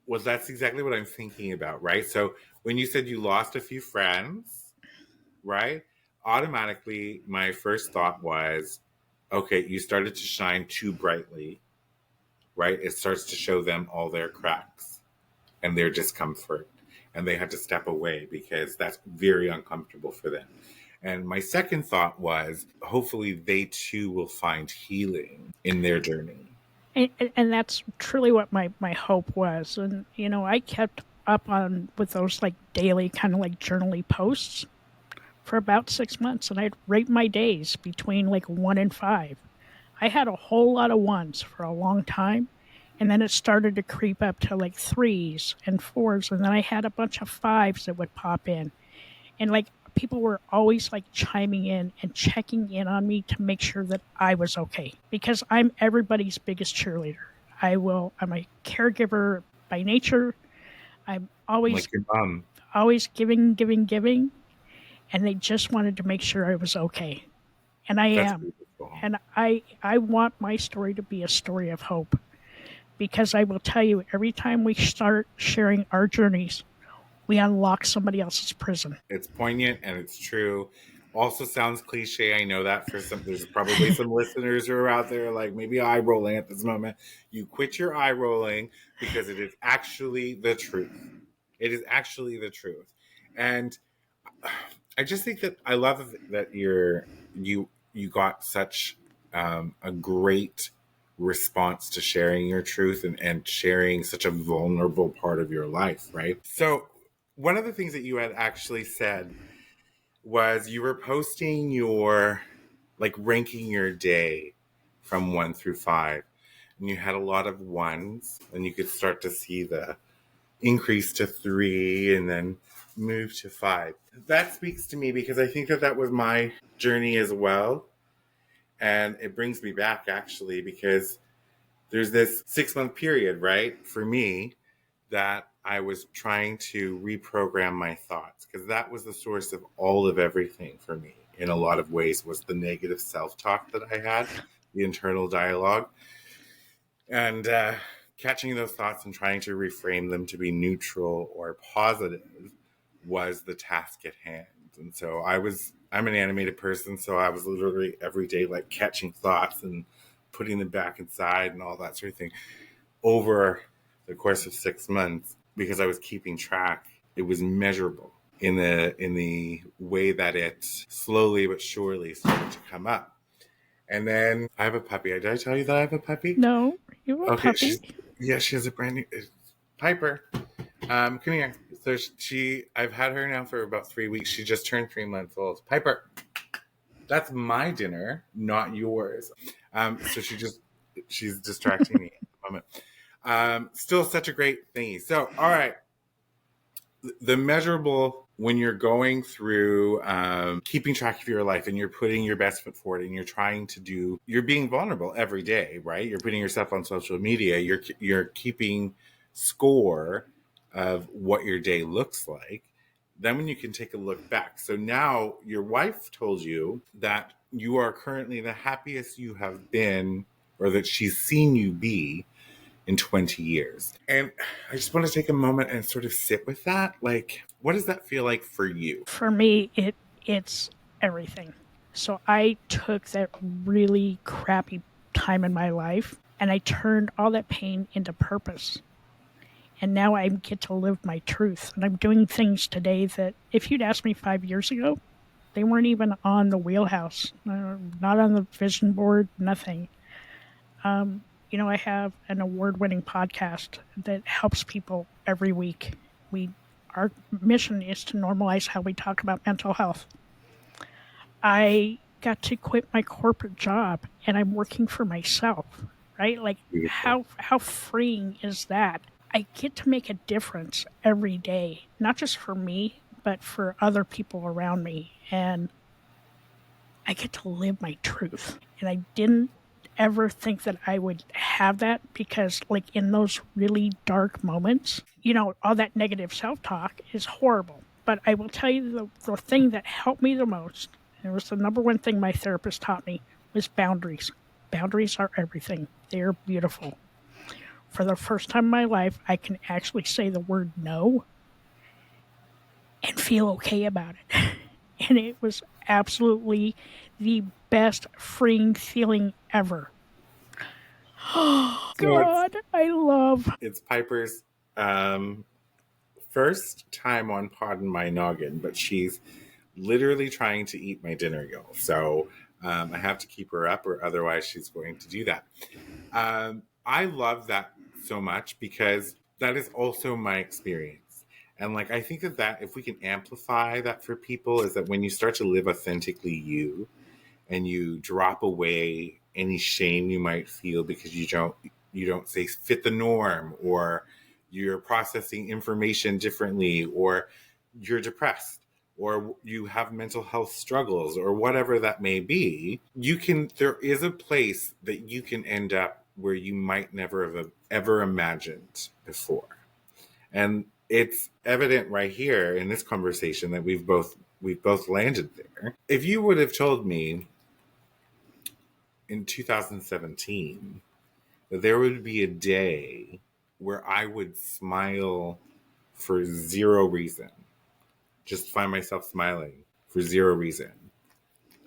B: Well, that's exactly what I'm thinking about, right? So when you said you lost a few friends, right? Automatically, my first thought was, okay, you started to shine too brightly, right? It starts to show them all their cracks and their discomfort. And they had to step away, because that's very uncomfortable for them. And my second thought was, hopefully they too will find healing in their journey.
C: And that's truly what my hope was. And, I kept up on with those like daily kind of like journaling posts for about 6 months, and I'd rate my days between like 1 and 5. I had a whole lot of 1s for a long time, and then it started to creep up to like 3s and 4s, and then I had a bunch of 5s that would pop in. And like people were always like chiming in and checking in on me to make sure that I was okay, because I'm everybody's biggest cheerleader. I'm a caregiver by nature. I'm always
B: Like your mom.
C: always giving, and they just wanted to make sure I was okay. And I
B: That's
C: am.
B: beautiful.
C: And I want my story to be a story of hope, because I will tell you, every time we start sharing our journeys, we unlock somebody else's prison.
B: It's poignant and it's true. Also sounds cliche. I know that there's probably some listeners who are out there like maybe eye rolling at this moment. You quit your eye rolling, because it is actually the truth. It is actually the truth. And I just think that I love that you got such a great response to sharing your truth, and sharing such a vulnerable part of your life, right? So one of the things that you had actually said was you were posting your, like, ranking your day from 1 through 5, and you had a lot of 1s, and you could start to see the increase to 3 and then move to 5. That speaks to me, because I think that was my journey as well. And it brings me back, actually, because there's this 6-month period, right, for me, that I was trying to reprogram my thoughts, because that was the source of all of everything for me in a lot of ways, was the negative self-talk that I had, the internal dialogue. And catching those thoughts and trying to reframe them to be neutral or positive was the task at hand. And so I'm an animated person, so I was literally every day like catching thoughts and putting them back inside and all that sort of thing over the course of 6 months, because I was keeping track. It was measurable. in the way that it slowly but surely started to come up. And then I have a puppy. Did I tell you that I have a puppy?
C: No, you have a
B: Okay,
C: puppy.
B: she has a brand new Piper. Come here. So I've had her now for about 3 weeks. She just turned 3 months old. Piper, that's my dinner, not yours. So she's distracting me at the moment. Still such a great thingy. So, all right. The measurable when you're going through keeping track of your life and you're putting your best foot forward and you're being vulnerable every day, right? You're putting yourself on social media. You're keeping score of what your day looks like. Then when you can take a look back. So now your wife told you that you are currently the happiest you have been, or that she's seen you be in 20 years. And I just want to take a moment and sort of sit with that. Like, what does that feel like for you?
C: For me, it's everything. So I took that really crappy time in my life and I turned all that pain into purpose. And now I get to live my truth. And I'm doing things today that if you'd asked me 5 years ago, they weren't even on the wheelhouse, not on the vision board, nothing. I have an award-winning podcast that helps people every week. Our mission is to normalize how we talk about mental health. I got to quit my corporate job and I'm working for myself, right? Like
B: Beautiful.
C: how freeing is that? I get to make a difference every day, not just for me, but for other people around me. And I get to live my truth. And I didn't ever think that I would have that because, like, in those really dark moments, all that negative self-talk is horrible. But I will tell you the thing that helped me the most, and it was the number one thing my therapist taught me, was boundaries. Boundaries are everything. They are beautiful. For the first time in my life, I can actually say the word no and feel okay about it. And it was absolutely the best freeing feeling ever. Oh, God, I love.
B: It's Piper's first time on Poddin My Noggin, but she's literally trying to eat my dinner, y'all. So I have to keep her up, or otherwise she's going to do that. I love that so much because that is also my experience. And like, I think that if we can amplify that for people, is that when you start to live authentically you and you drop away any shame you might feel because you don't say fit the norm, or you're processing information differently, or you're depressed, or you have mental health struggles, or whatever that may be, there is a place that you can end up where you might never have ever imagined before. And it's evident right here in this conversation that we've both landed there. If you would have told me in 2017 that there would be a day where I would smile for zero reason, just find myself smiling for zero reason,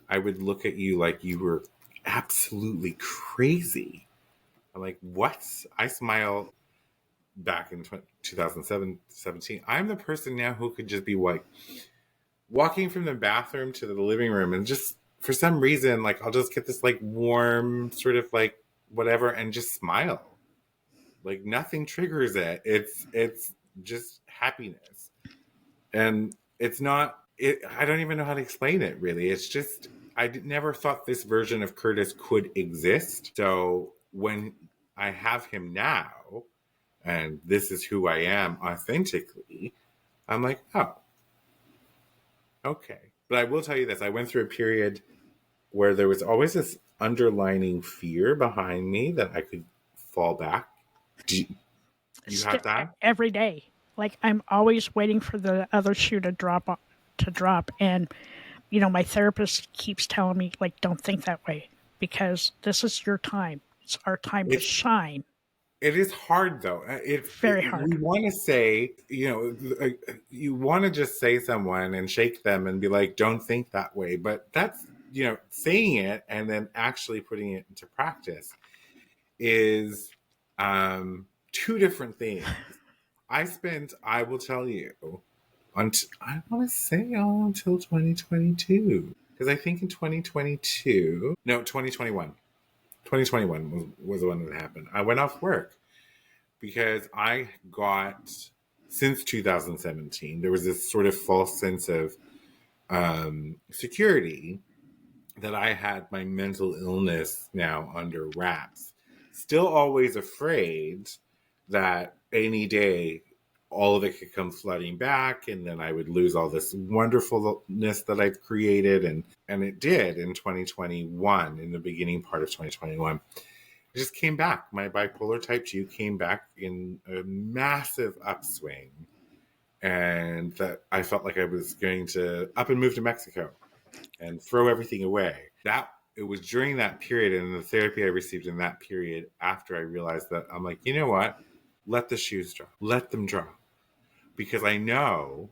B: I would look at you like you were absolutely crazy. I'm like, what? I smile back in 2017. I'm the person now who could just be like walking from the bathroom to the living room and just for some reason, like I'll just get this like warm sort of like whatever and just smile. Like nothing triggers it. It's just happiness. And it's not I don't even know how to explain it really. It's just never thought this version of Curtis could exist. So when I have him now, and this is who I am authentically, I'm like, oh, okay. But I will tell you this, I went through a period where there was always this underlining fear behind me that I could fall back. Do you have that?
C: Every day. Like, I'm always waiting for the other shoe to drop. And, my therapist keeps telling me, like, don't think that way because this is your time. It's our time to shine.
B: It is hard though.
C: Very hard.
B: We want to say, you want to just say someone and shake them and be like, don't think that way. But that's, saying it and then actually putting it into practice is two different things. I will tell you, I want to say all until 2022. Because I think in 2021. 2021 was the one that happened. I went off work because I got, since 2017, there was this sort of false sense of security that I had my mental illness now under wraps. Still always afraid that any day all of it could come flooding back and then I would lose all this wonderfulness that I've created. And it did in 2021, in the beginning part of 2021. It just came back. My bipolar type 2 came back in a massive upswing. And that I felt like I was going to up and move to Mexico and throw everything away. It was during that period and the therapy I received in that period after I realized that I'm like, you know what? Let the shoes drop. Let them drop. Because I know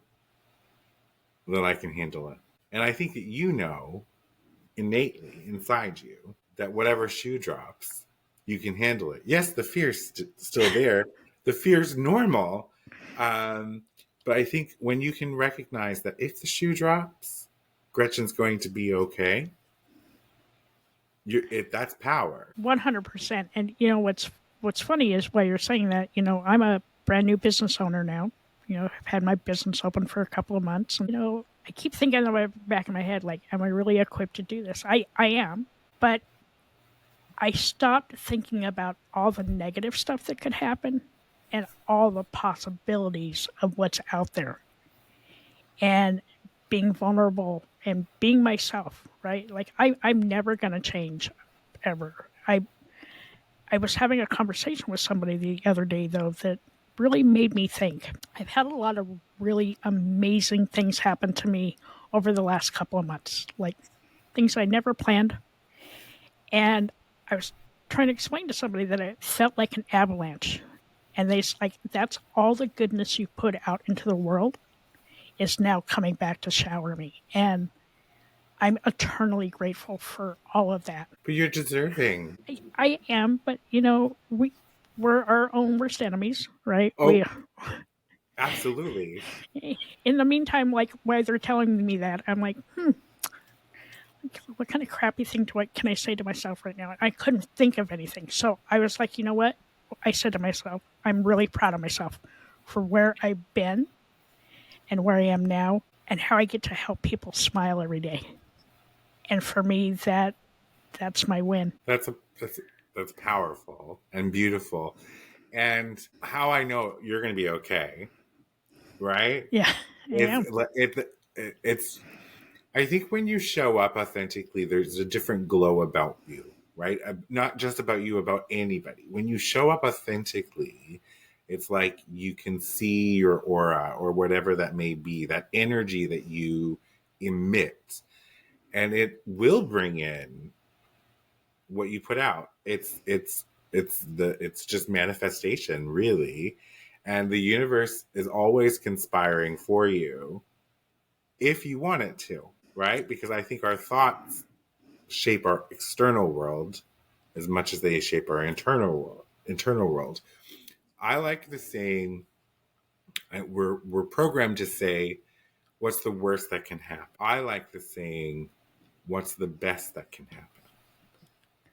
B: that I can handle it. And I think that you know innately inside you that whatever shoe drops, you can handle it. Yes, the fear's still there. The fear's normal. But I think when you can recognize that if the shoe drops, Gretchen's going to be okay. That's power.
C: 100%. And you know what's funny is while you're saying that, you know, I'm a brand new business owner now. You know, I've had my business open for a couple of months. And, you know, I keep thinking in the back of my head, like, am I really equipped to do this? I am. But I stopped thinking about all the negative stuff that could happen and all the possibilities of what's out there. And being vulnerable and being myself, right? Like, I'm never going to change, ever. I was having a conversation with somebody the other day, though, that really made me think. I've had a lot of really amazing things happen to me over the last couple of months, like things I never planned. And I was trying to explain to somebody that it felt like an avalanche. And they's like, that's all the goodness you put out into the world is now coming back to shower me. And I'm eternally grateful for all of that.
B: But you're deserving.
C: I am, but you know, we're our own worst enemies, right?
B: Oh, absolutely.
C: In the meantime, like while they're telling me that, I'm like, what kind of crappy thing can I say to myself right now? I couldn't think of anything. So I was like, you know what? I said to myself, I'm really proud of myself for where I've been and where I am now and how I get to help people smile every day. And for me, that's my win.
B: That's powerful and beautiful. And how I know you're going to be okay, right?
C: Yeah,
B: it's I think when you show up authentically, there's a different glow about you, right? Not just about you, about anybody. When you show up authentically, it's like you can see your aura or whatever that may be, that energy that you emit. And it will bring in what you put out. It's just manifestation, really. And the universe is always conspiring for you if you want it to, right? Because I think our thoughts shape our external world as much as they shape our internal world. I like the saying, we're programmed to say, what's the worst that can happen? I like the saying, what's the best that can happen?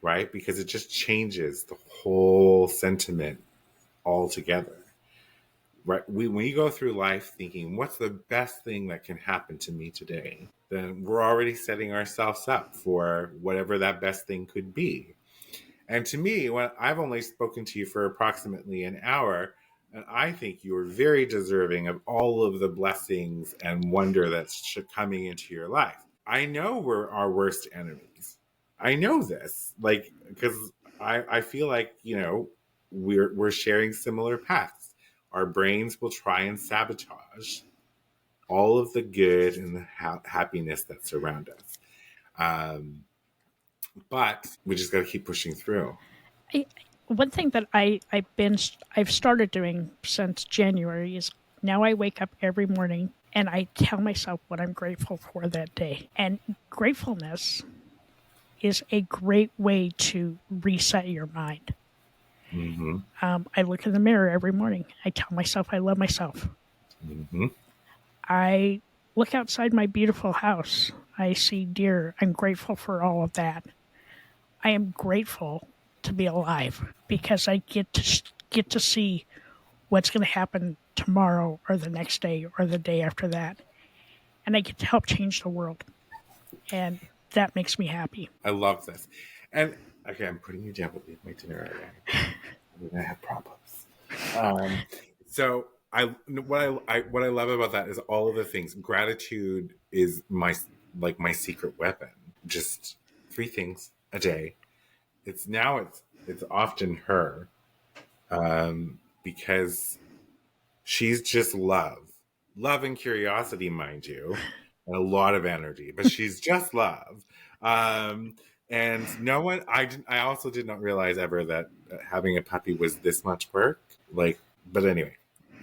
B: Right? Because it just changes the whole sentiment altogether. Right? When you go through life thinking, what's the best thing that can happen to me today? Then we're already setting ourselves up for whatever that best thing could be. And to me, when I've only spoken to you for approximately an hour, and I think you're very deserving of all of the blessings and wonder that's coming into your life. I know we're our worst enemies. I know this, like, because I feel like, you know, we're sharing similar paths. Our brains will try and sabotage all of the good and the happiness that surround us. But we just got to keep pushing through.
C: One thing that I've started doing since January is now I wake up every morning and I tell myself what I'm grateful for that day. And gratefulness is a great way to reset your mind.
B: Mm-hmm.
C: I look in the mirror every morning. I tell myself I love myself.
B: Mm-hmm.
C: I look outside my beautiful house. I see deer. I'm grateful for all of that. I am grateful to be alive because I get to see what's going to happen tomorrow or the next day or the day after that. And I get to help change the world. And that makes me happy.
B: I love this. And okay, I'm putting you down, but leave my dinner already. I have problems. So what I love about that is all of the things. Gratitude is my secret weapon. Just 3 things a day. It's often her, because she's just love and curiosity, mind you, and a lot of energy, but she's just love. And no one, I also did not realize ever that having a puppy was this much work. But anyway,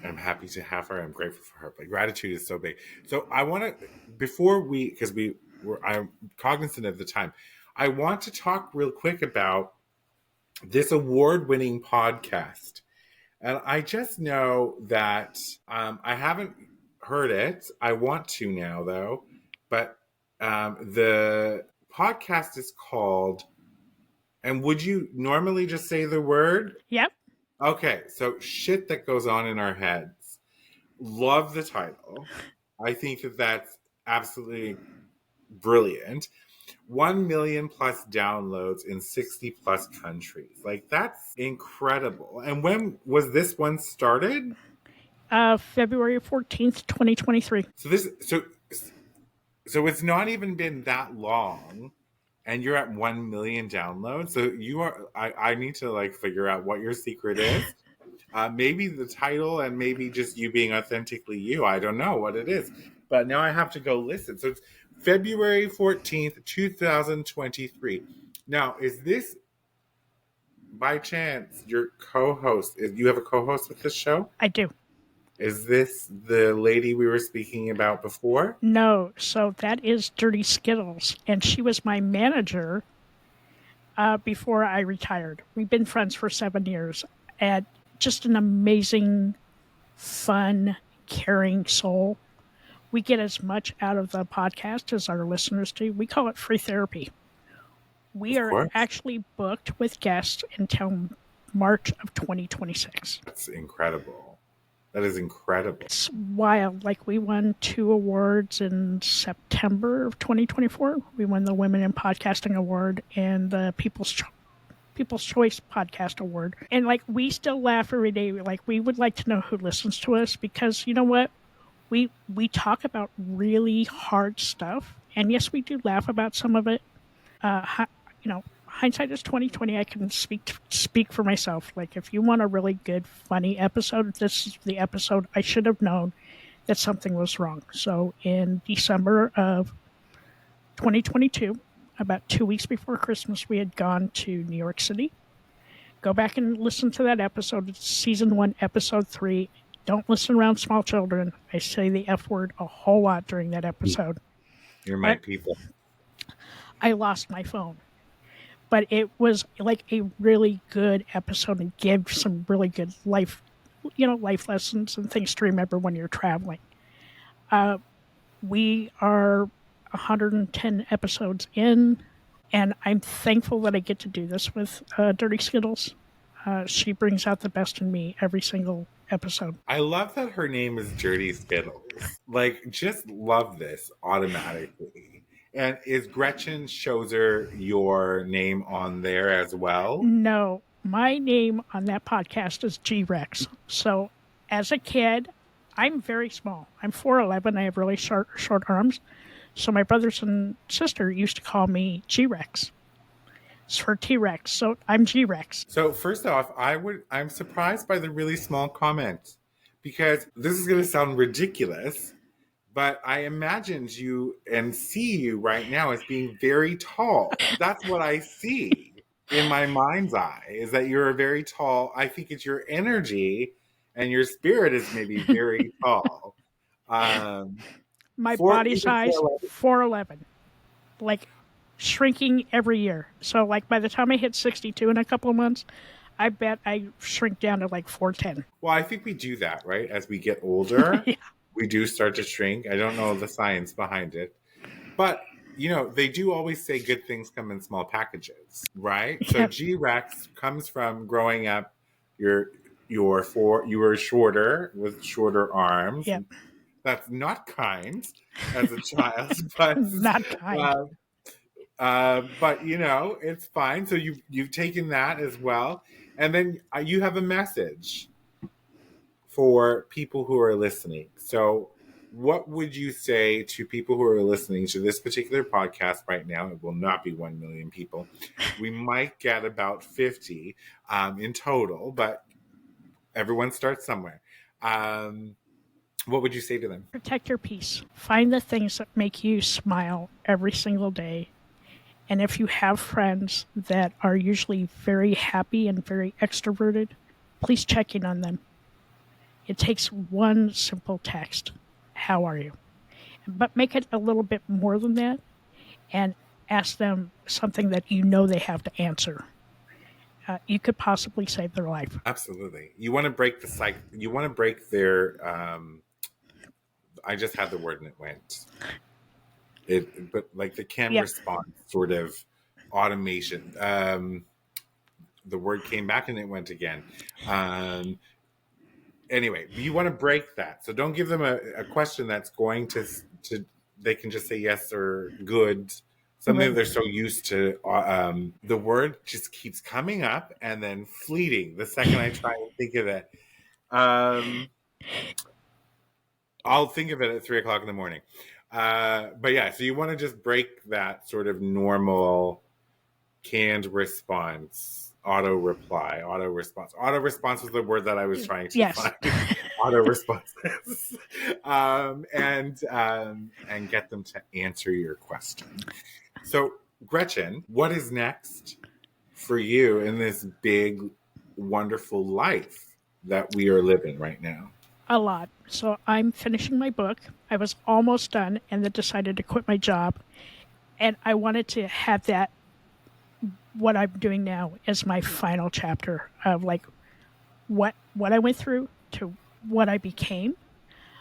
B: I'm happy to have her. I'm grateful for her. But gratitude is so big. So I want to, because I'm cognizant of the time, I want to talk real quick about this award-winning podcast. And I just know that I haven't heard it. I want to now, though. But the podcast is called, and would you normally just say the word?
C: Yep.
B: Okay, so Shit That Goes On in Our Heads. Love the title. I think that that's absolutely brilliant. 1 million plus downloads in 60 plus countries. That's incredible. And when was this one started?
C: February 14th, 2023.
B: So it's not even been that long, and you're at 1 million downloads. So I need to figure out what your secret is. Maybe the title, and maybe just you being authentically you. I don't know what it is, but now I have to go listen. So it's February 14th, 2023. Now, is this by chance your co-host? You have a co-host with this show?
C: I do.
B: Is this the lady we were speaking about before?
C: No. So that is Dirty Skittles. And she was my manager before I retired. We've been friends for 7 years. And just an amazing, fun, caring soul. We get as much out of the podcast as our listeners do. We call it free therapy. We are actually booked with guests until March of 2026.
B: That's incredible. That is incredible.
C: It's wild. We won 2 awards in September of 2024. We won the Women in Podcasting Award and the People's Choice Podcast Award. And we still laugh every day. We would like to know who listens to us, because you know what? We talk about really hard stuff, and yes, we do laugh about some of it. Hindsight is 2020. I can speak for myself. If you want a really good, funny episode, this is the episode. I should have known that something was wrong. So in December of 2022, about 2 weeks before Christmas, we had gone to New York City. Go back and listen to that episode. It's season 1, episode 3. Don't listen around small children. I say the F word a whole lot during that episode.
B: You're my people.
C: I lost my phone. But it was a really good episode and gave some really good life lessons and things to remember when you're traveling. We are 110 episodes in, and I'm thankful that I get to do this with Dirty Skittles. She brings out the best in me every single episode.
B: I love that her name is Dirty Skittles. Just love this automatically. And is Gretchen Schoser your name on there as well?
C: No, my name on that podcast is G-Rex. So as a kid, I'm very small. I'm 4'11". I have really short arms. So my brothers and sister used to call me G-Rex. It's for T-Rex. So I'm G-Rex.
B: So first off, I'm surprised by the really small comment, because this is going to sound ridiculous, but I imagined you and see you right now as being very tall. That's what I see in my mind's eye, is that you're a very tall. I think it's your energy and your spirit is maybe very tall.
C: My body size, 4'11". Shrinking every year. So by the time I hit 62 in a couple of months, I bet I shrink down to 4'10".
B: Well, I think we do that, right? As we get older.
C: Yeah.
B: we do start to shrink. I don't know the science behind it, but they do always say good things come in small packages, right? So
C: Yep.
B: G-Rex comes from growing up. You were shorter with shorter arms.
C: Yep.
B: That's not kind as a child, but
C: Not kind.
B: uh, it's fine. So you've taken that as well, and then you have a message for people who are listening. So, what would you say to people who are listening to this particular podcast right now? It will not be 1 million people. We might get about 50 in total, but everyone starts somewhere. What would you say to them?
C: Protect your peace. Find the things that make you smile every single day. And if you have friends that are usually very happy and very extroverted, please check in on them. It takes one simple text. How are you? But make it a little bit more than that and ask them something that you know they have to answer. You could possibly save their life.
B: Absolutely. You want to break the cycle. You want to break their. I just had the word and it went. But like the canned response sort of automation. The word came back and it went again. Anyway, you want to break that. So don't give them a question that's going to they can just say yes or good. Something they're so used to. The word just keeps coming up and then fleeting the second I try and think of it. I'll think of it at 3:00 in the morning. But yeah, so you want to just break that sort of normal canned response. Auto response. Auto response was the word that I was trying to find. Auto responses, and get them to answer your question. So, Gretchen, what is next for you in this big, wonderful life that we are living right now?
C: A lot. So I'm finishing my book. I was almost done and then decided to quit my job. And I wanted to have that, what I'm doing now, as my final chapter of like what I went through to what I became.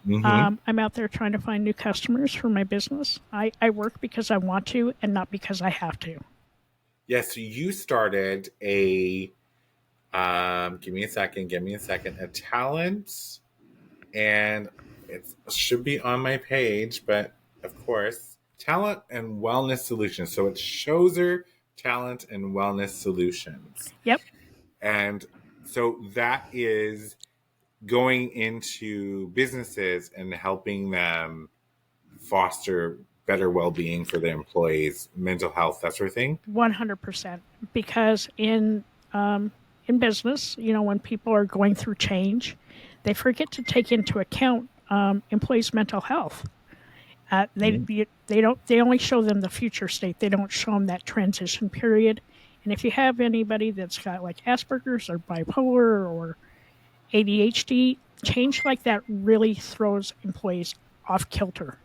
C: Mm-hmm. I'm out there trying to find new customers for my business. I work because I want to and not because I have to.
B: Yes, so you started a, give me a second, a talent, and it should be on my page, but of course, talent and wellness solutions. So it's Schoser Talent and Wellness Solutions.
C: Yep.
B: And so that is going into businesses and helping them foster better well-being for their employees, mental health, that sort of thing.
C: 100%. Because in business, when people are going through change, they forget to take into account employees' mental health. They only show them the future state. They don't show them that transition period. And if you have anybody that's got like Asperger's or bipolar or ADHD, change like that really throws employees off kilter.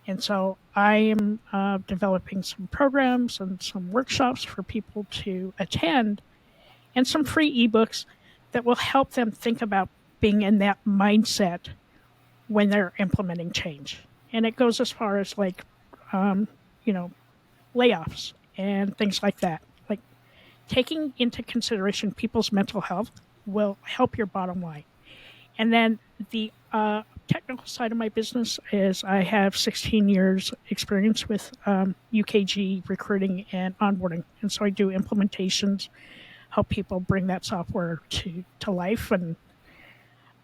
C: And so I am developing some programs and some workshops for people to attend and some free ebooks that will help them think about being in that mindset when they're implementing change. And it goes as far as like, layoffs and things like that. Like taking into consideration people's mental health will help your bottom line. And then the technical side of my business is I have 16 years experience with UKG recruiting and onboarding. And so I do implementations, help people bring that software to life. And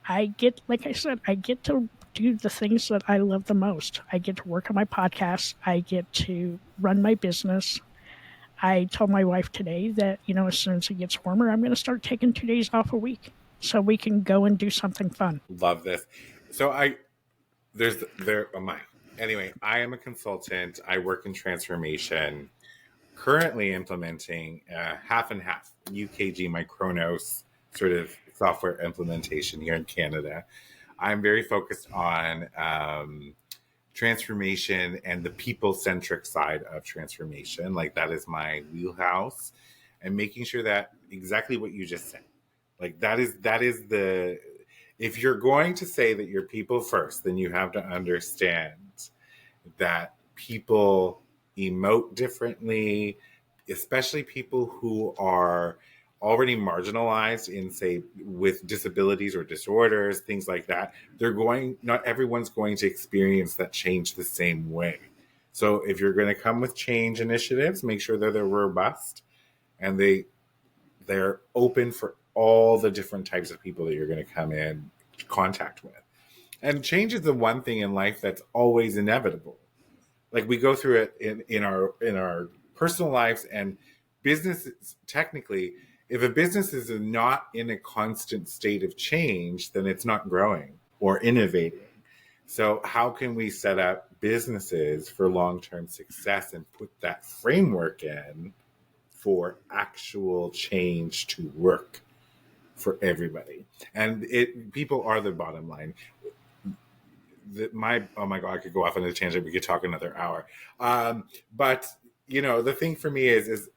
C: I get, like I said, I get to do the things that I love the most. I get to work on my podcast. I get to run my business. I told my wife today that, as soon as it gets warmer, I'm going to start taking 2 days off a week so we can go and do something fun.
B: Love this. So Anyway, I am a consultant. I work in transformation, currently implementing half and half UKG, my Kronos sort of software implementation here in Canada. I'm very focused on transformation and the people-centric side of transformation. Like that is my wheelhouse, and making sure that exactly what you just said, like that is if you're going to say that you're people first, then you have to understand that people emote differently, especially people who are already marginalized in, say, with disabilities or disorders, things like that. Not everyone's going to experience that change the same way. So if you're going to come with change initiatives, make sure that they're robust and they're open for all the different types of people that you're going to come in contact with. And change is the one thing in life that's always inevitable. Like we go through it in our personal lives and businesses. Technically, if a business is not in a constant state of change, then it's not growing or innovating. So how can we set up businesses for long-term success and put that framework in for actual change to work for everybody? And people are the bottom line. Oh my god, I could go off on a tangent. We could talk another hour. But the thing for me is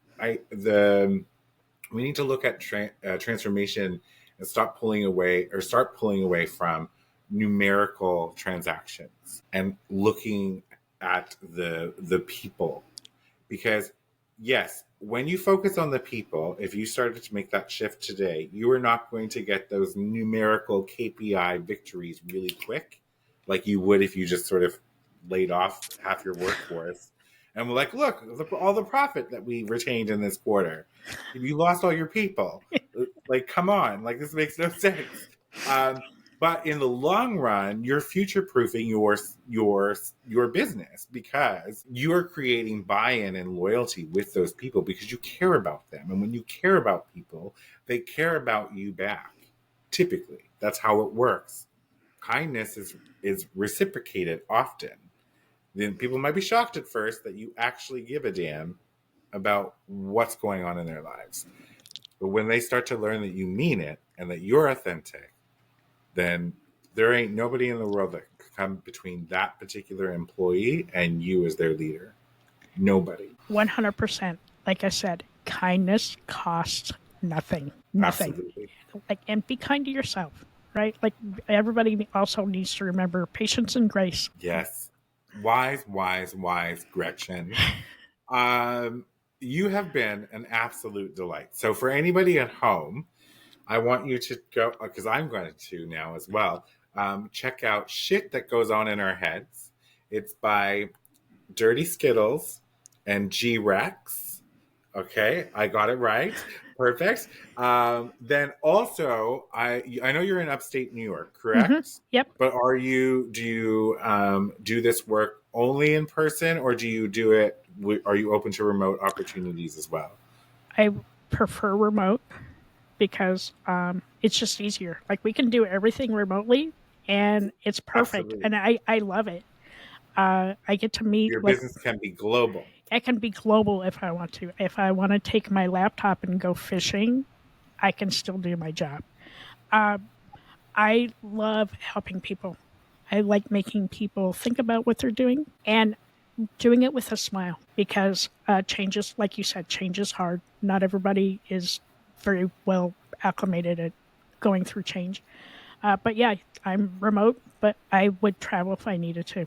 B: we need to look at transformation and start pulling away from numerical transactions and looking at the people. Because yes, when you focus on the people, if you started to make that shift today, you are not going to get those numerical KPI victories really quick, like you would if you just sort of laid off half your workforce and we're like, look, all the profit that we retained in this quarter. You lost all your people. Like, come on, like this makes no sense. But in the long run, you're future-proofing your business because you are creating buy-in and loyalty with those people because you care about them. And when you care about people, they care about you back. Typically, that's how it works. Kindness is reciprocated often. Then people might be shocked at first that you actually give a damn about what's going on in their lives. But when they start to learn that you mean it and that you're authentic, then there ain't nobody in the world that could come between that particular employee and you as their leader. Nobody.
C: 100%. Like I said, kindness costs nothing. Nothing.
B: Absolutely.
C: And be kind to yourself, right? Like everybody also needs to remember patience and grace.
B: Yes. Wise, Gretchen. You have been an absolute delight. So for anybody at home, I want you to go, because I'm going to now as well, check out Shit That Goes On in Our Heads. It's by Dirty Skittles and G-Rex. Okay, I got it right. Perfect. Then also, I know you're in upstate New York, correct?
C: Mm-hmm. Yep.
B: But do you do this work only in person, or do you do it? Are you open to remote opportunities as well?
C: I prefer remote because it's just easier. Like we can do everything remotely, and it's perfect.
B: Absolutely.
C: And I love it. I get to meet.
B: Your business can be global.
C: It can be global if I want to. If I want to take my laptop and go fishing, I can still do my job. I love helping people. I like making people think about what they're doing and doing it with a smile because change is, like you said, change is hard. Not everybody is very well acclimated at going through change. But yeah, I'm remote, but I would travel if I needed to.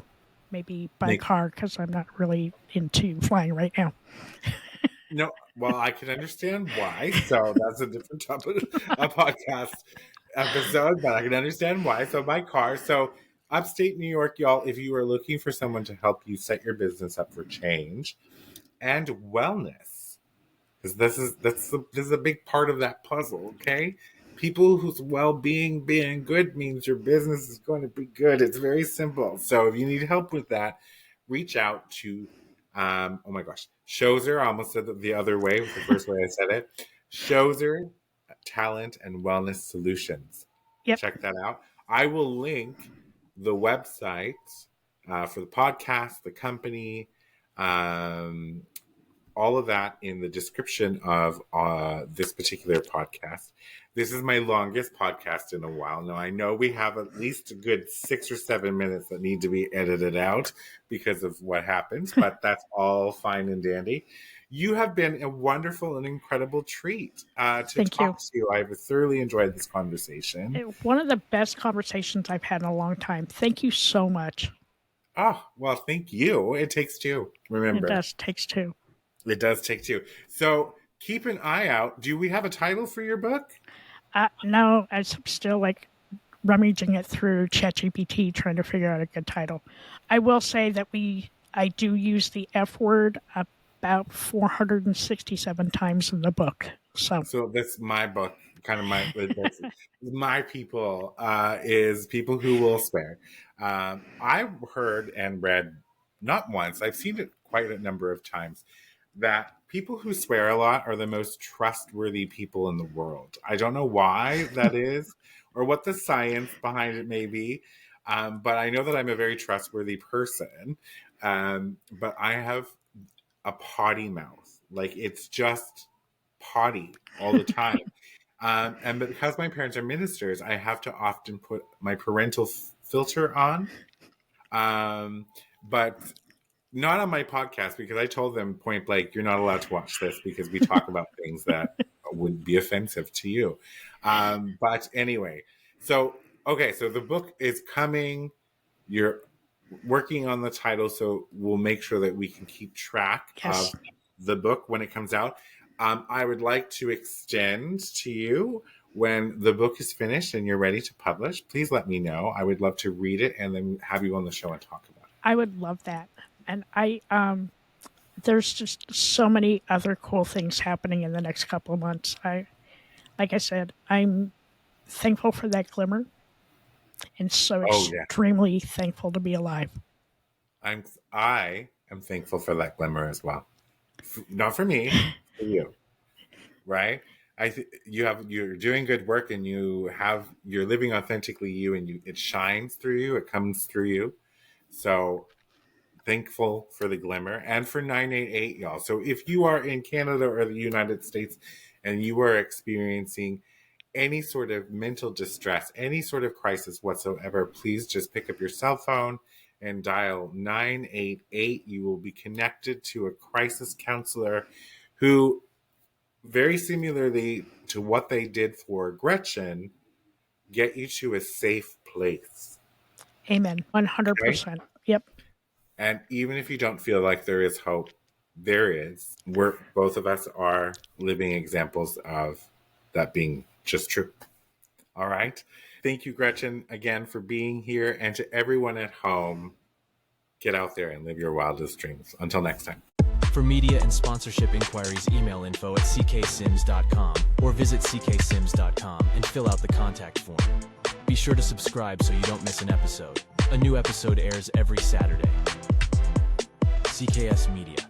C: Maybe by car because I'm not really into flying right now.
B: No, well, I can understand why. So that's a different topic, a podcast episode, but I can understand why. So by car. So upstate New York, y'all, if you are looking for someone to help you set your business up for change and wellness, because this is a big part of that puzzle, okay? People whose well-being being good means your business is going to be good. It's very simple. So if you need help with that, reach out to oh my gosh, Schoser. I almost said it the other way with the first way I said it. Schoser Talent and Wellness Solutions.
C: Yep.
B: Check that out. I will link the website for the podcast, the company, all of that in the description of this particular podcast. This is my longest podcast in a while. Now, I know we have at least a good 6 or 7 minutes that need to be edited out because of what happens, but that's all fine and dandy. You have been a wonderful and incredible treat to talk to you. I've thoroughly enjoyed this conversation.
C: One of the best conversations I've had in a long time. Thank you so much.
B: Oh, well, thank you. It takes two. Remember.
C: It does. Takes two.
B: It does take two. So keep an eye out. Do we have a title for your book?
C: No, I'm still rummaging it through ChatGPT, trying to figure out a good title. I will say that I do use the F word about 467 times in the book. So
B: that's my book, kind of my people is people who will swear. I've heard and read, not once, I've seen it quite a number of times, that people who swear a lot are the most trustworthy people in the world. I don't know why that is or what the science behind it may be, but I know that I'm a very trustworthy person. But I have a potty mouth. It's just potty all the time. And because my parents are ministers, I have to often put my parental filter on. But not on my podcast, because I told them point blank, you're not allowed to watch this because we talk about things that would be offensive to you. But anyway, so the book is coming. You're working on the title, so we'll make sure that we can keep track of the book when it comes out. I would like to extend to you, when the book is finished and you're ready to publish, please let me know. I would love to read it and then have you on the show and talk about it.
C: I would love that. And there's just so many other cool things happening in the next couple of months. Like I said, I'm thankful for that glimmer, and so extremely thankful to be alive.
B: I am thankful for that glimmer as well. Not for me, for you, right? You're doing good work, and you're living authentically you, and it shines through you. It comes through you. So thankful for the glimmer and for 988, y'all. So if you are in Canada or the United States and you are experiencing any sort of mental distress, any sort of crisis whatsoever, please just pick up your cell phone and dial 988. You will be connected to a crisis counselor who, very similarly to what they did for Gretchen, get you to a safe place.
C: Amen. 100%. Okay? Yep.
B: And even if you don't feel like there is hope, there is. Both of us are living examples of that being just true. All right. Thank you, Gretchen, again for being here. And to everyone at home, get out there and live your wildest dreams. Until next time.
A: For media and sponsorship inquiries, email info@ccsims.com or visit ccsims.com and fill out the contact form. Be sure to subscribe so you don't miss an episode. A new episode airs every Saturday. CKS Media.